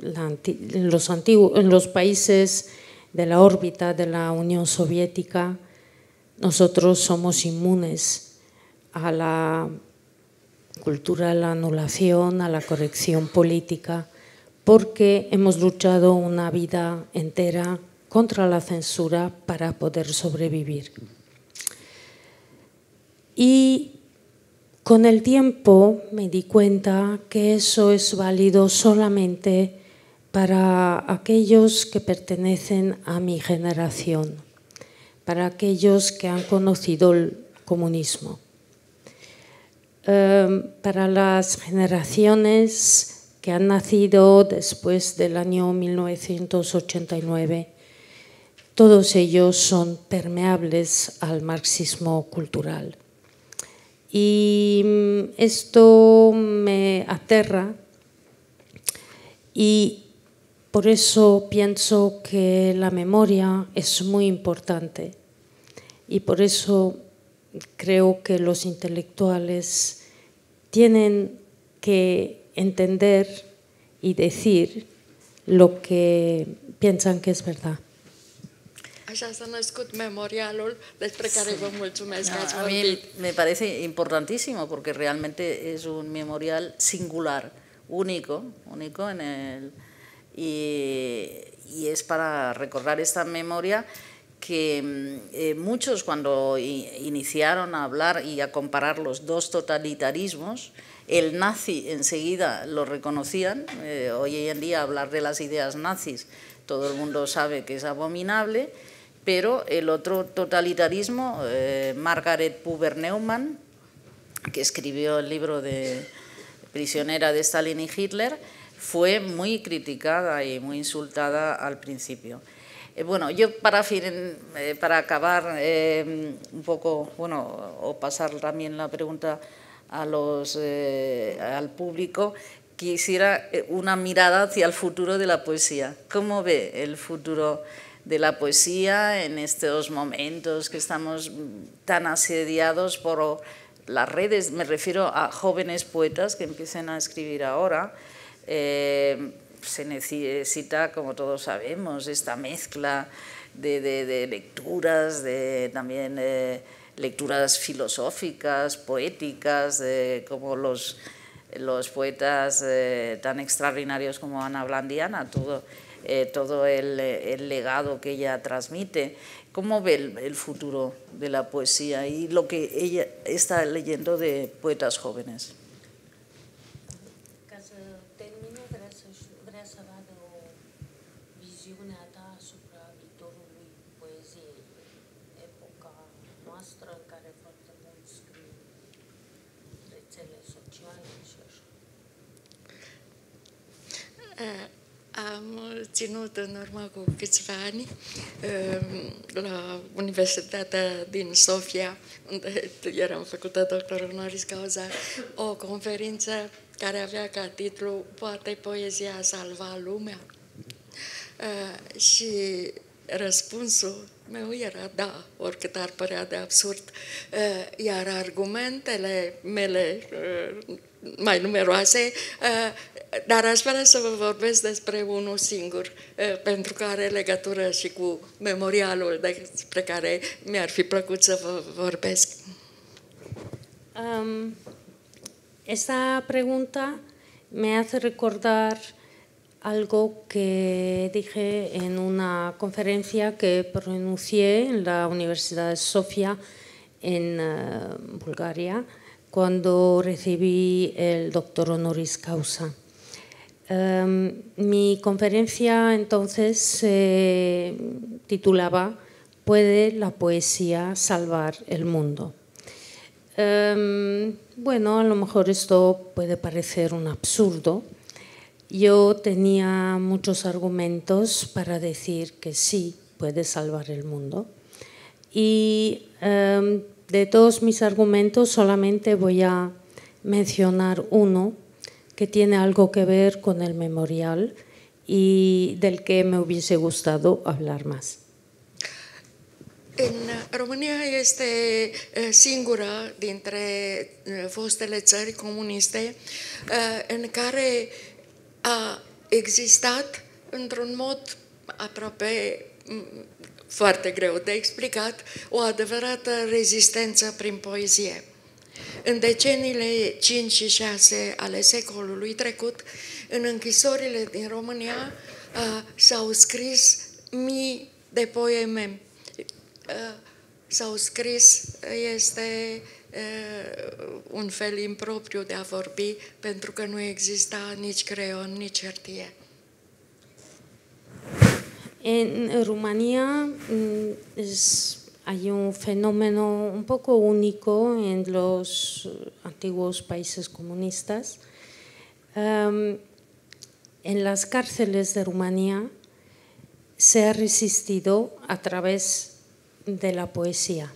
los países de la órbita de la Unión Soviética, nosotros somos inmunes a la cultura de la anulación, a la corrección política, porque hemos luchado una vida entera contra la censura para poder sobrevivir. Y con el tiempo me di cuenta que eso es válido solamente para aquellos que pertenecen a mi generación, para aquellos que han conocido el comunismo. Para las generaciones que han nacido después del año 1989, todos ellos son permeables al marxismo cultural. Y esto me aterra y por eso pienso que la memoria es muy importante y por eso creo que los intelectuales tienen que entender y decir lo que piensan que es verdad. Așa s-a născut memorialul despre care vă mulțumesc că ați A mí vorbit. me parece importantísimo porque realmente es un memorial singular, único en el, y es para recordar esta memoria que muchos cuando iniciaron a hablar y a comparar los dos totalitarismos, el nazi enseguida lo reconocían. Hoy en día hablar de las ideas nazis todo el mundo sabe que es abominable, pero el otro totalitarismo, Margaret Buber Neumann, que escribió el libro de Prisionera de Stalin y Hitler, fue muy criticada y muy insultada al principio. Bueno, yo para acabar un poco, bueno, o pasar también la pregunta al público, quisiera una mirada hacia el futuro de la poesía. ¿Cómo ve el futuro de la poesía en estos momentos que estamos tan asediados por las redes? Me refiero a jóvenes poetas que empiecen a escribir ahora. Se necesita, como todos sabemos, esta mezcla de lecturas, también lecturas filosóficas, poéticas, como los poetas tan extraordinarios como Ana Blandiana, todo el legado que ella transmite. ¿Cómo ve el futuro de la poesía y lo que ella está leyendo de poetas jóvenes? Ca să termină, vrea să vadă o viziune a ta asupra viitorului poeziei, epoca noastră în care foarte mulți scriu rețele sociale și așa. Am ținut în urmă cu câțiva ani la Universitatea din Sofia, unde eram făcută doctor honoris causa, o conferință care avea ca titlu Poate poezia salva lumea? Și răspunsul meu era da, oricât ar părea de absurd, iar argumentele mele mai numeroase, dar aș vrea să vă vorbesc despre unul singur, pentru că are legătură și cu memorialul despre care mi-ar fi plăcut să vă vorbesc. Esta pregunta me hace recordar algo que dije en una conferencia que pronuncié en la Universidad de Sofía, en Bulgaria, cuando recibí el doctor honoris causa. Mi conferencia entonces se titulaba ¿Puede la poesía salvar el mundo? Bueno, a lo mejor esto puede parecer un absurdo. Yo tenía muchos argumentos para decir que sí, puede salvar el mundo. Y de todos mis argumentos solamente voy a mencionar uno que tiene algo que ver con el memorial y del que me hubiese gustado hablar más. În România este singura dintre fostele țări comuniste în care a existat într-un mod aproape foarte greu de explicat o adevărată rezistență prin poezie. În deceniile 5 și 6 ale secolului trecut, în închisorile din România s-au scris mii de poeme. S-au scris, este un fel impropriu de a vorbi, pentru că nu exista nici creion, nici hârtie. En Rumanía hay un fenómeno un poco único en los antiguos países comunistas. En las cárceles de Rumanía se ha resistido a través de la poesía.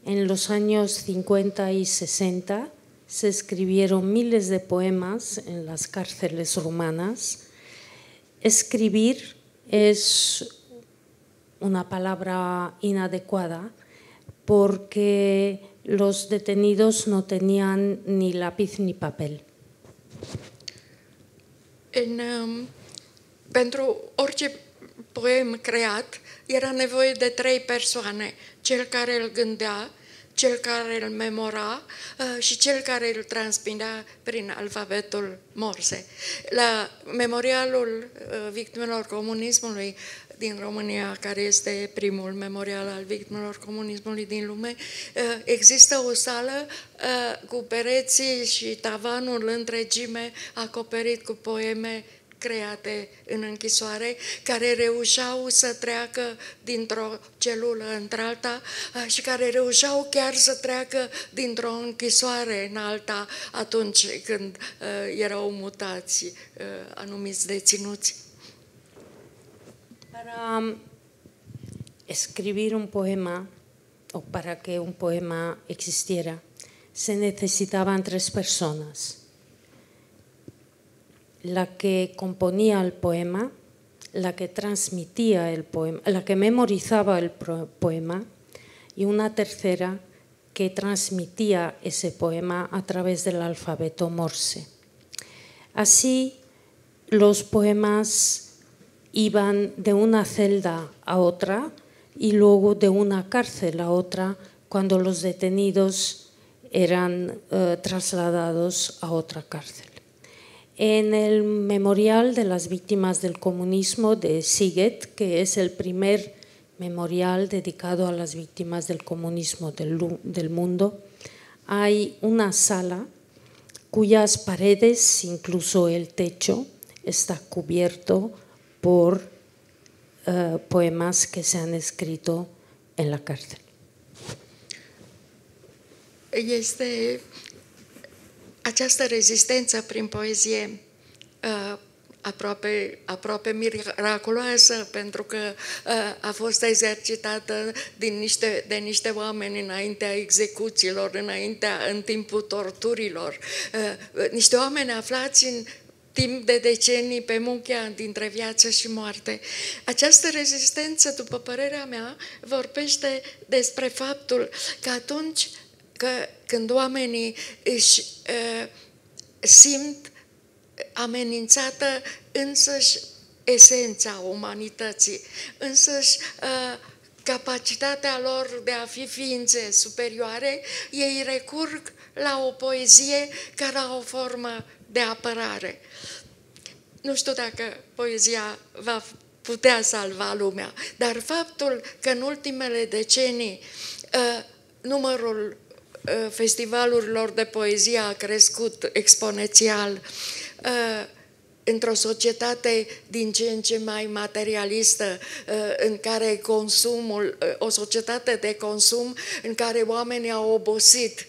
En los años 50 y 60 se escribieron miles de poemas en las cárceles rumanas. Escribir es una palabra inadecuada porque los detenidos no tenían ni lápiz ni papel. Pentru orice poem creat era nevoie de 3 persoane, cel care îl gândea, cel care îl memora și cel care îl transmitea prin alfabetul Morse. La memorialul victimelor comunismului din România, care este primul memorial al victimelor comunismului din lume, există o sală cu pereții și tavanul întregime acoperit cu poeme create în închisoare, care reușeau să treacă dintr-o celulă într-alta și care reușeau chiar să treacă dintr-o închisoare în alta atunci când erau mutați anumiți deținuți. Para escribir un poema, o para que un poema existiera, se necesitaban 3 personas. La que componía el poema, la que transmitía el poema, la que memorizaba el poema y una tercera que transmitía ese poema a través del alfabeto Morse. Así, los poemas iban de una celda a otra y luego de una cárcel a otra cuando los detenidos eran trasladados a otra cárcel. En el memorial de las víctimas del comunismo de Sziget, que es el primer memorial dedicado a las víctimas del comunismo del mundo, hay una sala cuyas paredes, incluso el techo, está cubierto por poemas que se han escrito en la cárcel. Această rezistență prin poezie aproape miraculoasă, pentru că a fost exercitată de niște oameni înaintea execuțiilor, în timpul torturilor, niște oameni aflați în timp de decenii pe muchea dintre viață și moarte. Această rezistență, după părerea mea, vorbește despre faptul că atunci când oamenii își simt amenințată însăși esența umanității, însăși capacitatea lor de a fi ființe superioare, ei recurg la o poezie care are o formă de apărare. Nu știu dacă poezia va putea salva lumea, dar faptul că în ultimele decenii numărul festivalurilor de poezie a crescut exponențial, într-o societate din ce în ce mai materialistă, în care consumul, o societate de consum în care oamenii au obosit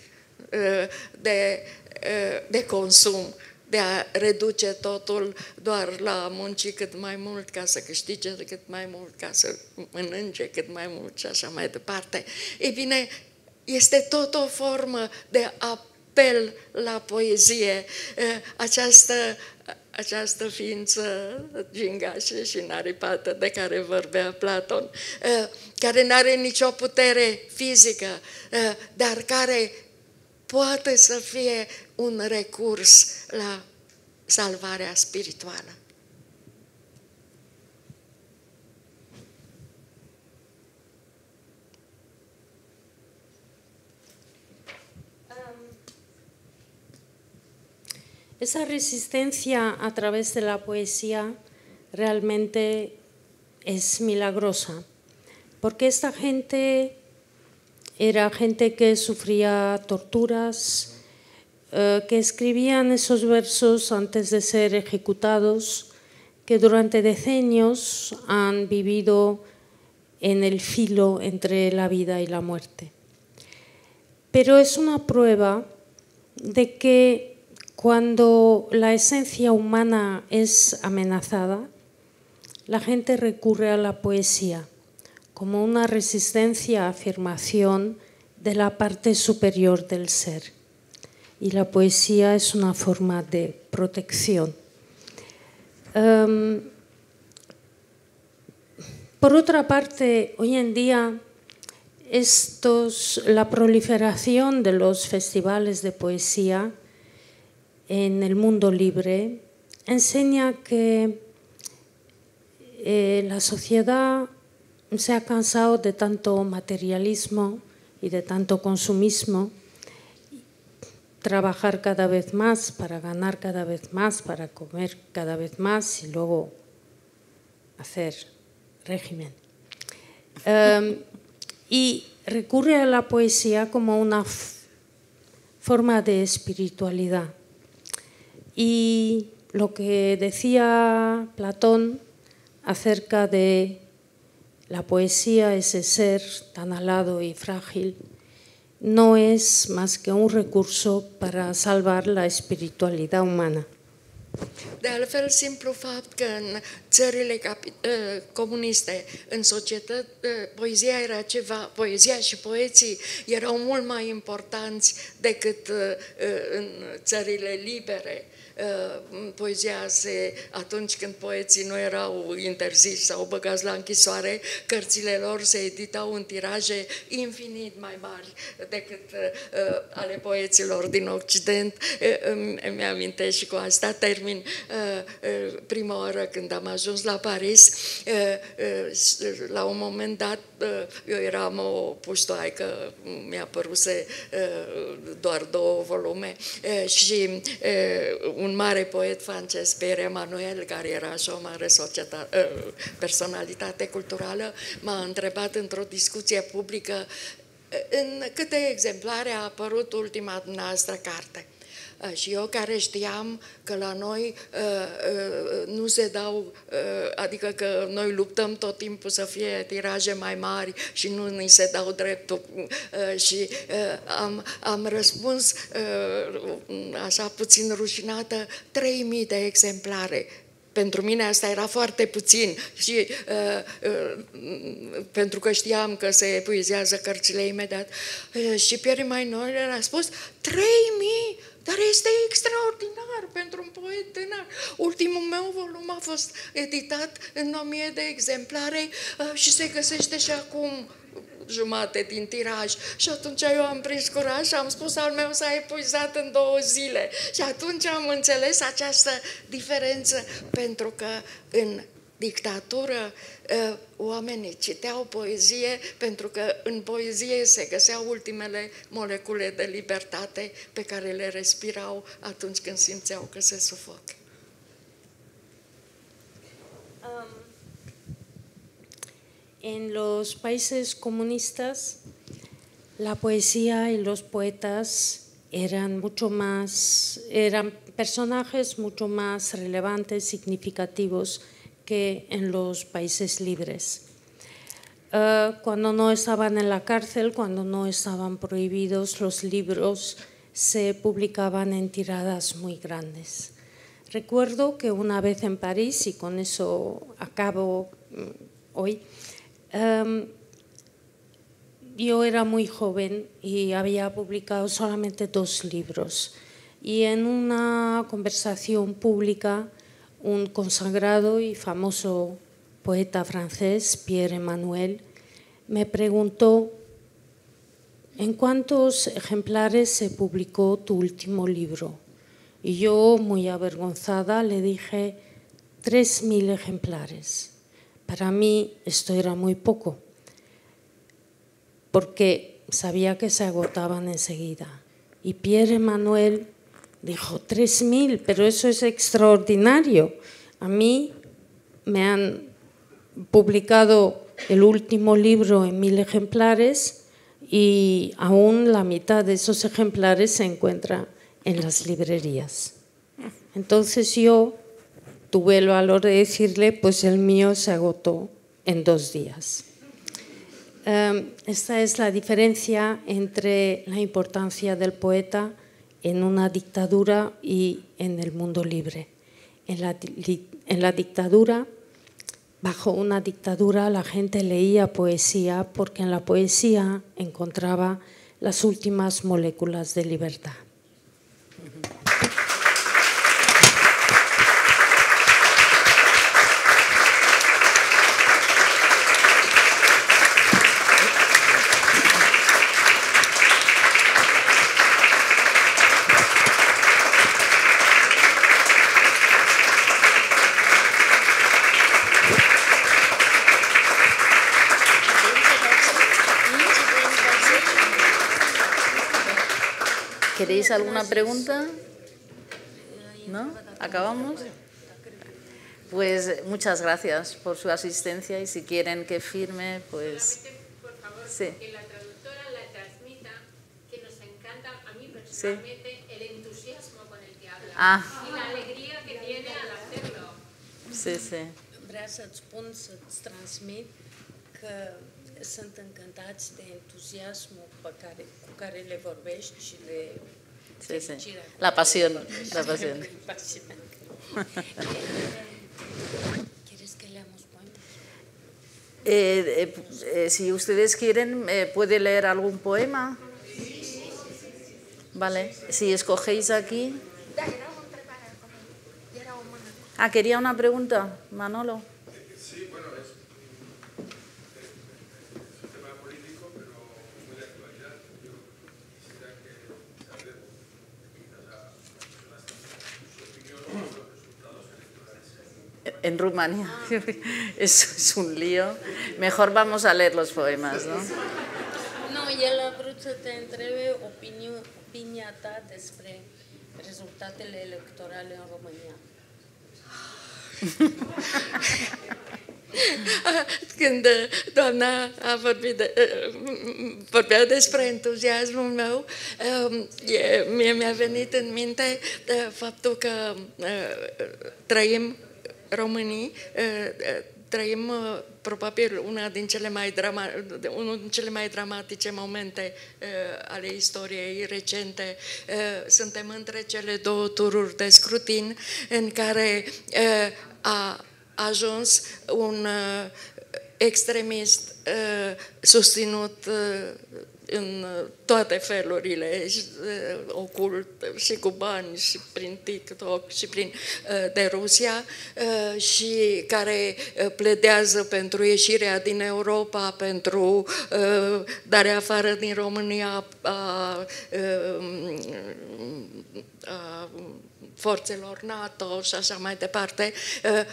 de consum, de a reduce totul doar la a munci cât mai mult ca să câștige cât mai mult, ca să mănânce cât mai mult și așa mai departe. Ei bine, este tot o formă de apel la poezie, această ființă gingașă și înaripată de care vorbea Platon, care nu are nicio putere fizică, dar care poate să fie un recurs la salvarea spirituală. Esa resistencia a través de la poesía realmente es milagrosa, porque esta gente era gente que sufría torturas, que escribían esos versos antes de ser ejecutados, que durante decenios han vivido en el filo entre la vida y la muerte. Pero es una prueba de que cuando la esencia humana es amenazada, la gente recurre a la poesía como una resistencia a afirmación de la parte superior del ser. Y la poesía es una forma de protección. Por otra parte, hoy en día la proliferación de los festivales de poesía en el mundo libre enseña que la sociedad se ha cansado de tanto materialismo y de tanto consumismo, trabajar cada vez más para ganar cada vez más, para comer cada vez más y luego hacer régimen. Y recurre a la poesía como una forma de espiritualidad. Y lo que decía Platón acerca de la poesía, ese ser tan alado y frágil, no es más que un recurso para salvar la espiritualidad humana. De altfel, simplu fapt că în țările comuniste, în societate, poezia era ceva, poezia și poeții erau mult mai importanți decât în țările libere. Poezia atunci când poeții nu erau interziși sau băgați la închisoare, cărțile lor se editau în tiraje infinit mai mari decât ale poeților din Occident. Îmi amintesc și cu asta termin prima oară când am ajuns la Paris. La un moment dat, eu eram o puștoaică, mi-a păruse doar 2 volume și un mare poet francez, Pierre Emmanuel, care era și o mare personalitate culturală, m-a întrebat într-o discuție publică în câte exemplare a apărut ultima dumneavoastră carte. Și eu care știam că la noi nu se dau, adică că noi luptăm tot timpul să fie tiraje mai mari și nu ni se dau dreptul. Și am răspuns așa puțin rușinată, 3000 de exemplare. Pentru mine asta era foarte puțin și pentru că știam că se epuizează cărțile imediat. Și Pierre Emmanuel a spus 3000, dar este extraordinar pentru un poet tânăr. Ultimul meu volum a fost editat în 1000 de exemplare și se găsește și acum jumate din tiraj. Și atunci eu am prins curaj și am spus al meu s-a epuizat în 2 zile. Și atunci am înțeles această diferență, pentru că în dictatură oamenii citeau poezie pentru că în poezie se găseau ultimele molecule de libertate pe care le respirau atunci când simțeau că se sufocă. En los países comunistas, la poesía y los poetas eran personajes mucho más relevantes, significativos que en los países libres. Cuando no estaban en la cárcel, cuando no estaban prohibidos, los libros se publicaban en tiradas muy grandes. Recuerdo que una vez en París, y con eso acabo hoy, yo era muy joven y había publicado solamente 2 libros. Y en una conversación pública, un consagrado y famoso poeta francés, Pierre Emmanuel, me preguntó: ¿en cuántos ejemplares se publicó tu último libro? Y yo, muy avergonzada, le dije 3.000 ejemplares. Para mí esto era muy poco, porque sabía que se agotaban enseguida. Y Pierre Emmanuel dijo: 3.000, pero eso es extraordinario. A mí me han publicado el último libro en 1.000 ejemplares y aún la mitad de esos ejemplares se encuentra en las librerías. Entonces yo tuve el valor de decirle: pues el mío se agotó en 2 días. Esta es la diferencia entre la importancia del poeta en una dictadura y en el mundo libre. En la dictadura, bajo una dictadura, la gente leía poesía porque en la poesía encontraba las últimas moléculas de libertad. ¿Queréis alguna pregunta? ¿No? ¿Acabamos? Pues muchas gracias por su asistencia y si quieren que firme, pues... Por favor, sí. que la traductora la transmita, que nos encanta, a mí personalmente, el entusiasmo con el que habla y la alegría que tiene al hacerlo. Sí, sí. Vreau să-ți spun, să-ți transmit că sunt încântați de entuziasmul cu care le vorbești și de fericirea. La pasión, la pasión. ¿Quieres que leamos poemas? Si ustedes quieren, ¿puede leer algún poema? Vale, si escogéis aquí... Ah, quería una pregunta, Manolo. Sí, bueno, es un tema político, pero muy de actualidad. Yo quisiera que saber, quizás a las personas, su opinión sobre los resultados electorales. En Rumania. Eso es un lío. Mejor vamos a leer los poemas, ¿no? No, el a vrut să te întrebe opinia ta despre rezultatele electorale în România. Când doamna a vorbea despre entuziasmul meu, mie mi-a venit în minte faptul că trăim românii, trăim probabil unul din cele mai dramatice momente ale istoriei recente. Suntem între cele 2 tururi de scrutin în care a ajuns un extremist susținut în toate felurile, ocult și cu bani și prin TikTok și de Rusia și care pledează pentru ieșirea din Europa, pentru darea afară din România a forțelor NATO și așa mai departe.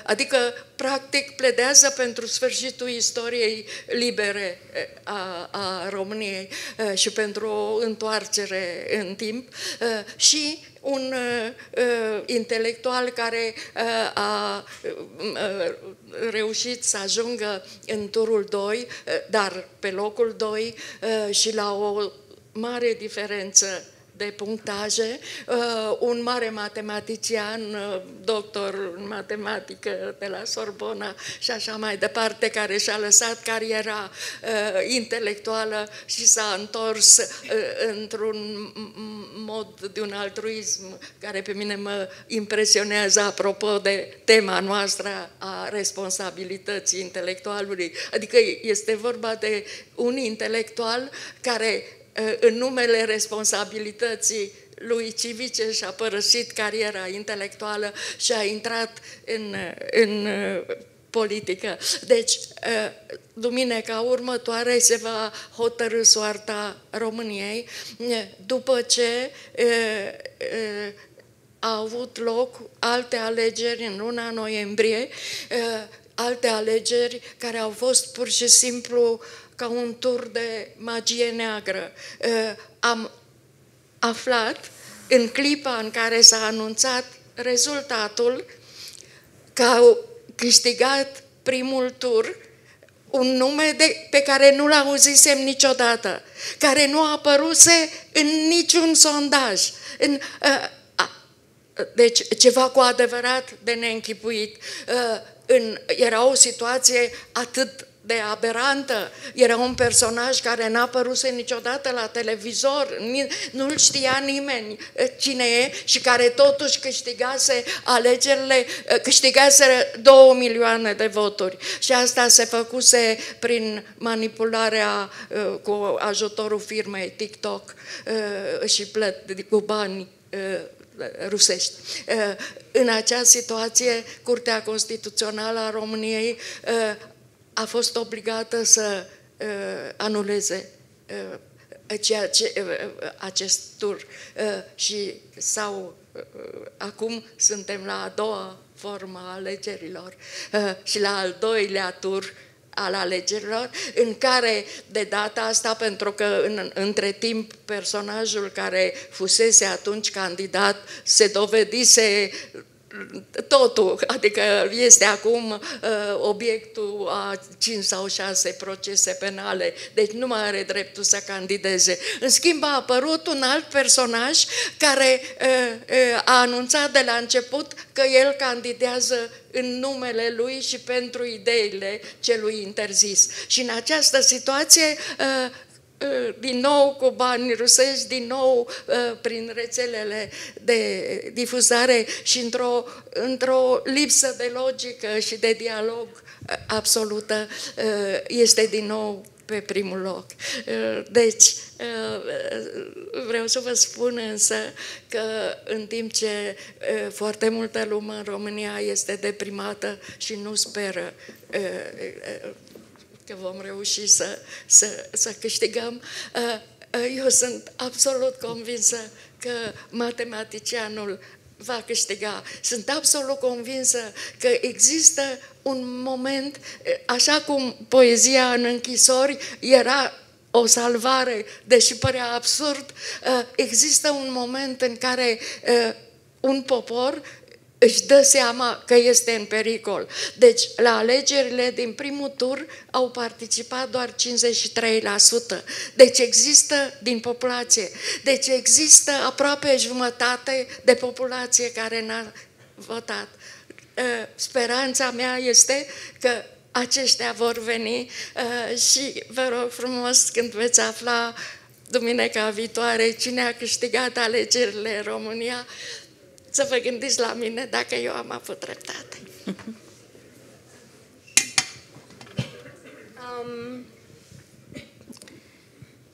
Adică, practic, pledează pentru sfârșitul istoriei libere a României și pentru o întoarcere în timp și un intelectual care a reușit să ajungă în turul 2, dar pe locul 2 și la o mare diferență de punctaje, un mare matematician, doctor în matematică de la Sorbona și așa mai departe, care și-a lăsat cariera intelectuală și s-a întors într-un mod de un altruism care pe mine mă impresionează apropo de tema noastră a responsabilității intelectualului. Adică este vorba de un intelectual care în numele responsabilității lui civice și-a părăsit cariera intelectuală și a intrat în politică. Deci, duminica următoare se va hotărî soarta României după ce au avut loc alte alegeri în luna noiembrie, alte alegeri care au fost pur și simplu ca un tur de magie neagră. Am aflat în clipa în care s-a anunțat rezultatul că au câștigat primul tur un nume pe care nu l-auzisem niciodată, care nu a apăruse în niciun sondaj. Deci ceva cu adevărat de neînchipuit. Era o situație atât de aberantă, era un personaj care n-a apăruse niciodată la televizor, nu-l știa nimeni cine e și care totuși câștigase alegerile, câștigase 2 milioane de voturi. Și asta se făcuse prin manipularea cu ajutorul firmei TikTok și plăți cu bani rusești. În acea situație, Curtea Constituțională a României a fost obligată să anuleze acest tur și acum suntem la a doua formă a alegerilor și la al doilea tur al alegerilor, în care de data asta, pentru că între timp personajul care fusese atunci candidat se dovedise totul, adică este acum obiectul a 5 sau 6 procese penale, deci nu mai are dreptul să candideze. În schimb, a apărut un alt personaj care a anunțat de la început că el candidează în numele lui și pentru ideile celui interzis. Și în această situație din nou cu bani rusești, din nou prin rețelele de difuzare și într-o lipsă de logică și de dialog absolută, este din nou pe primul loc. Deci, vreau să vă spun însă că în timp ce foarte multă lume în România este deprimată și nu speră că vom reuși să câștigăm, eu sunt absolut convinsă că matematicianul va câștiga. Sunt absolut convinsă că există un moment, așa cum poezia în închisori era o salvare, deși părea absurd, există un moment în care un popor își dă seama că este în pericol. Deci, la alegerile din primul tur au participat doar 53%. Deci există din populație. Deci există aproape jumătate de populație care n-a votat. Speranța mea este că aceștia vor veni și vă rog frumos, când veți afla duminica viitoare cine a câștigat alegerile în România, să vă gândiți la mine dacă eu am avut dreptate.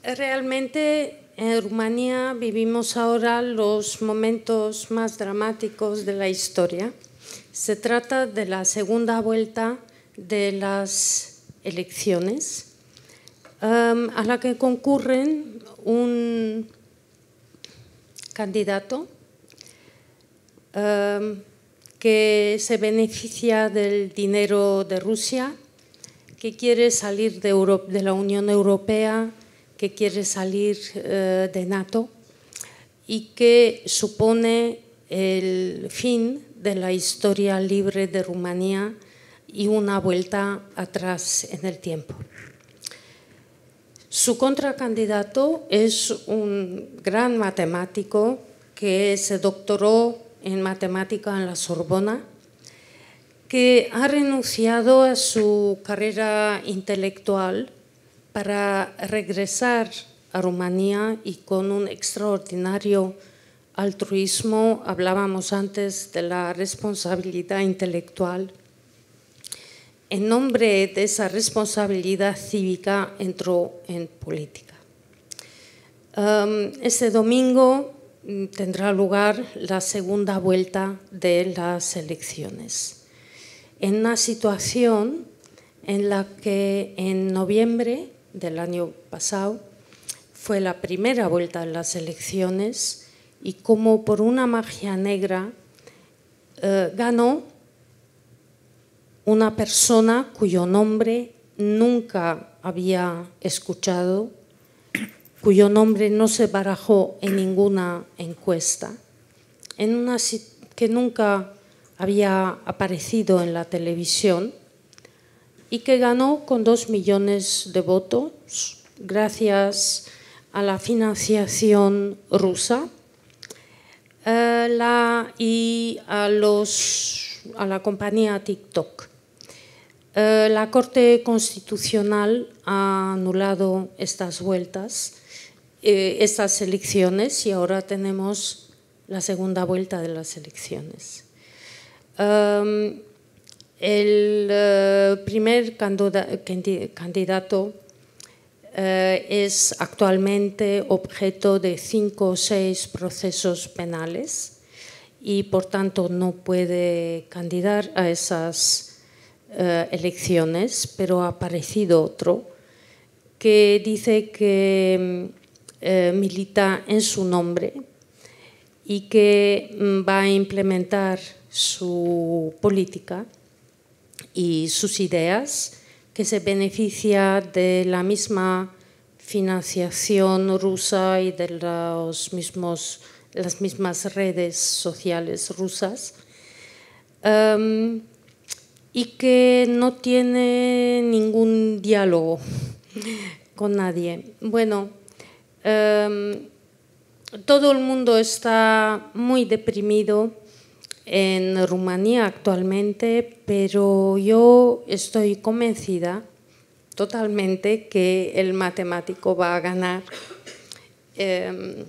Realmente en Rumanía vivimos ahora los momentos más dramáticos de la historia. Se trata de la segunda vuelta de las elecciones, a la que concurren un candidato que se beneficia del dinero de Rusia, que quiere salir de la Unión Europea, que quiere salir de NATO y que supone el fin de la historia libre de Rumanía y una vuelta atrás en el tiempo. Su contracandidato es un gran matemático que se doctoró en matemática en la Sorbona, que ha renunciado a su carrera intelectual para regresar a Rumanía y con un extraordinario altruismo, hablábamos antes de la responsabilidad intelectual. En nombre de esa responsabilidad cívica entró en política. Este domingo tendrá lugar la segunda vuelta de las elecciones, en una situación en la que en noviembre del año pasado fue la primera vuelta de las elecciones y como por una magia negra ganó una persona cuyo nombre nunca había escuchado, cuyo nombre no se barajó en ninguna encuesta, que nunca había aparecido en la televisión y que ganó con 2 millones de votos gracias a la financiación rusa y a la compañía TikTok. La Corte Constitucional ha anulado estas vueltas, estas elecciones, y ahora tenemos la segunda vuelta de las elecciones. El primer candidato es actualmente objeto de 5 o 6 procesos penales y por tanto no puede candidatar a esas elecciones, pero ha aparecido otro que dice que milita en su nombre y que va a implementar su política y sus ideas, que se beneficia de la misma financiación rusa y de las mismas redes sociales rusas, y que no tiene ningún diálogo con nadie. Bueno, todo el mundo está muy deprimido en Rumanía actualmente, pero yo estoy convencida totalmente que el matemático va a ganar, que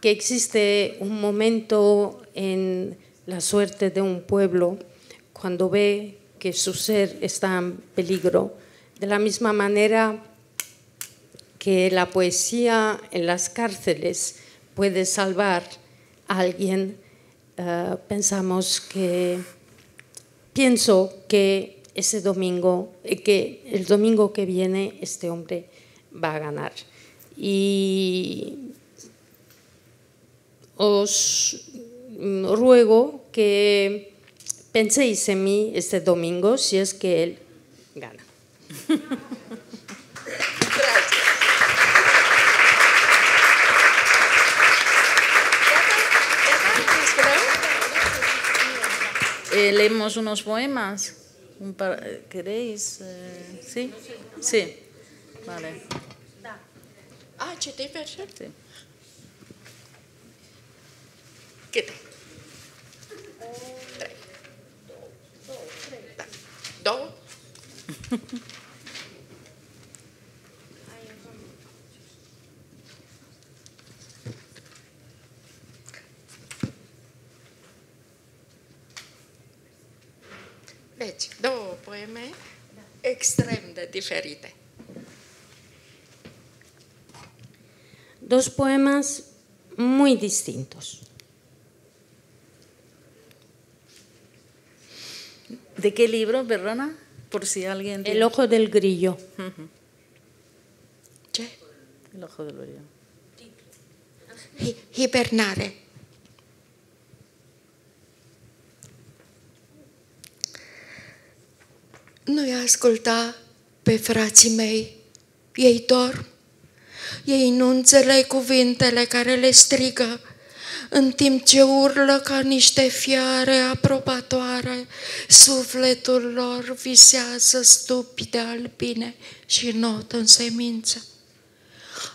existe un momento en la suerte de un pueblo cuando ve que su ser está en peligro, de la misma manera que la poesía en las cárceles puede salvar a alguien. Pienso que el domingo que viene este hombre va a ganar. Y os ruego que penséis en mí este domingo si es que él gana. Leemos unos poemas. ¿Queréis? ¿Sí? Sí. Vale. Citi verset? Sí. Câte? 3. 2. Deci, 2 poeme extrem de diferite. 2 poemas muy distintos. ¿De qué libro, perdona? Por si alguien... El ojo del grillo. Ce? El ojo del grillo. Hibernare. Nu-i asculta pe frații mei, ei dorm, ei nu înțeleg cuvintele care le strigă, în timp ce urlă ca niște fiare aprobatoare, sufletul lor visează stupide albine și not în semință.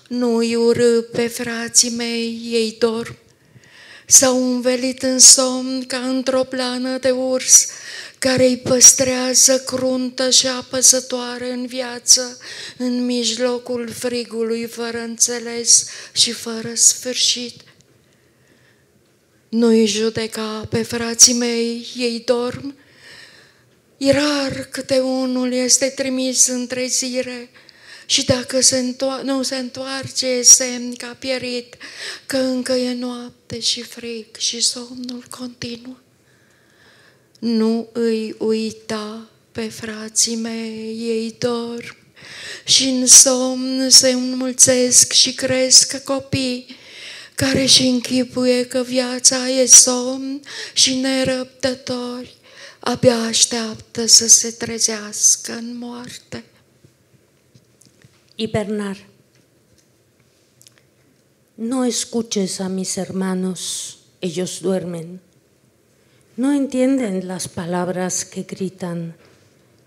Nu-i urâ pe frații mei, ei dorm, s-au învelit în somn ca într-o plană de urs, care îi păstrează cruntă și apăsătoare în viață, în mijlocul frigului fără înțeles și fără sfârșit. Nu-i judeca pe frații mei, ei dorm, e rar câte unul este trimis în trezire și dacă nu se întoarce e semn că a pierit, că încă e noapte și frig și somnul continuă. Nu îi uita pe frații mei, ei dorm și în somn se înmulțesc și cresc copii care își închipuie că viața e somn și nerăbdători abia așteaptă să se trezească în moarte. Hibernar. No escuches a mis hermanos, ellos duermen. No entienden las palabras que gritan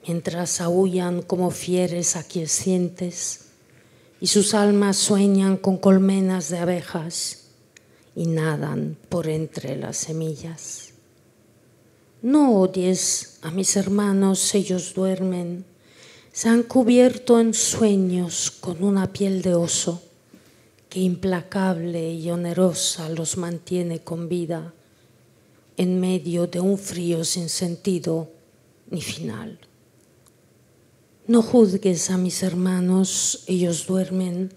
mientras aúllan como fieres aquiescientes y sus almas sueñan con colmenas de abejas y nadan por entre las semillas. No odies a mis hermanos, ellos duermen. Se han cubierto en sueños con una piel de oso que implacable y onerosa los mantiene con vida en medio de un frío sin sentido ni final. No juzgues a mis hermanos, ellos duermen.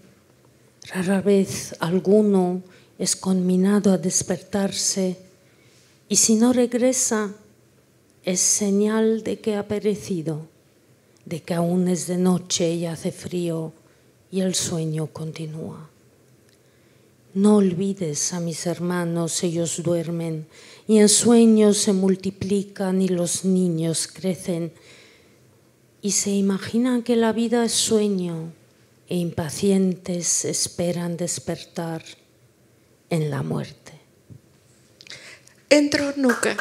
Rara vez alguno es conminado a despertarse y si no regresa es señal de que ha perecido, de que aún es de noche y hace frío y el sueño continúa. No olvides a mis hermanos, ellos duermen y en sueños se multiplican y los niños crecen y se imaginan que la vida es sueño e impacientes esperan despertar en la muerte. Într-o nucă.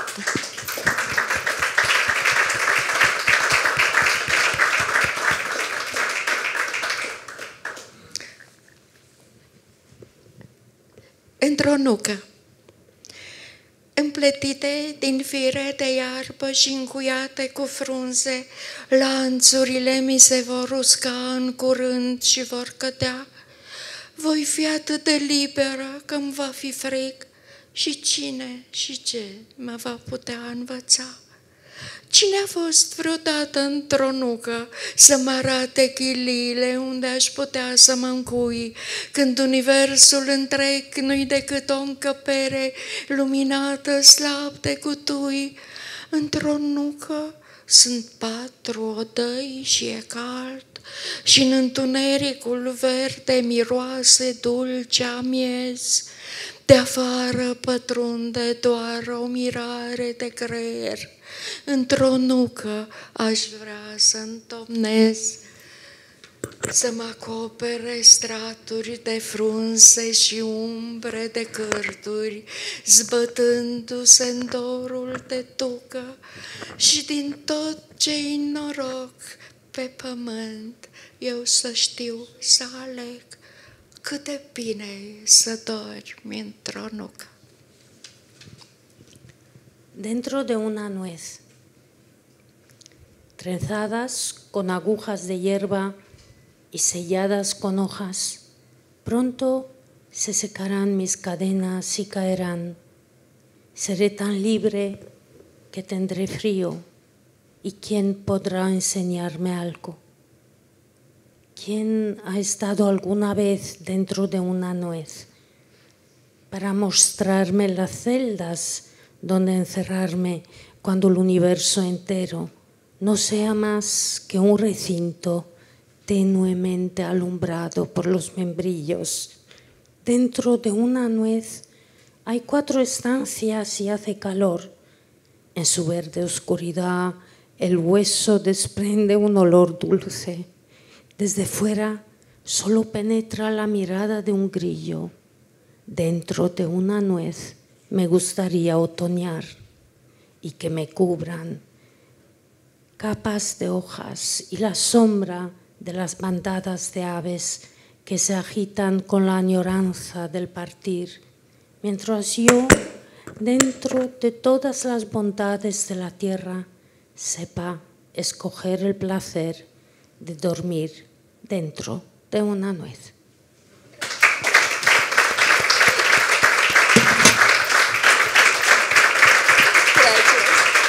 Într-o nucă, împletite din fire de iarbă și încuiate cu frunze, lanțurile mi se vor usca în curând și vor cădea. Voi fi atât de liberă că îmi va fi frig și cine și ce mă va putea învăța? Cine a fost vreodată într-o nucă să mă arate chiliile unde aș putea să mă încui, când universul întreg nu-i decât o încăpere luminată slab de cutui? Într-o nucă sunt 4 odăi și e cald și în întunericul verde miroase dulce amiez. De afară pătrunde doar o mirare de creier. Într-o nucă aș vrea să întomnez, să mă acopere straturi de frunze și umbre de cârturi, zbătându-se în dorul de tucă și din tot ce-i noroc pe pământ eu să știu să aleg cât de bine să dormi într-o nucă. Dentro de una nuez, trenzadas con agujas de hierba y selladas con hojas, pronto se secarán mis cadenas y caerán. Seré tan libre que tendré frío, ¿y quién podrá enseñarme algo? ¿Quién ha estado alguna vez dentro de una nuez para mostrarme las celdas donde encerrarme cuando el universo entero no sea más que un recinto tenuemente alumbrado por los membrillos? Dentro de una nuez hay 4 estancias y hace calor. En su verde oscuridad El hueso desprende un olor dulce. Desde fuera solo penetra la mirada de un grillo. Dentro de una nuez me gustaría otoñar y que me cubran capas de hojas y la sombra de las bandadas de aves que se agitan con la añoranza del partir, mientras yo, dentro de todas las bondades de la tierra, sepa escoger el placer de dormir dentro de una nuez. Gracias.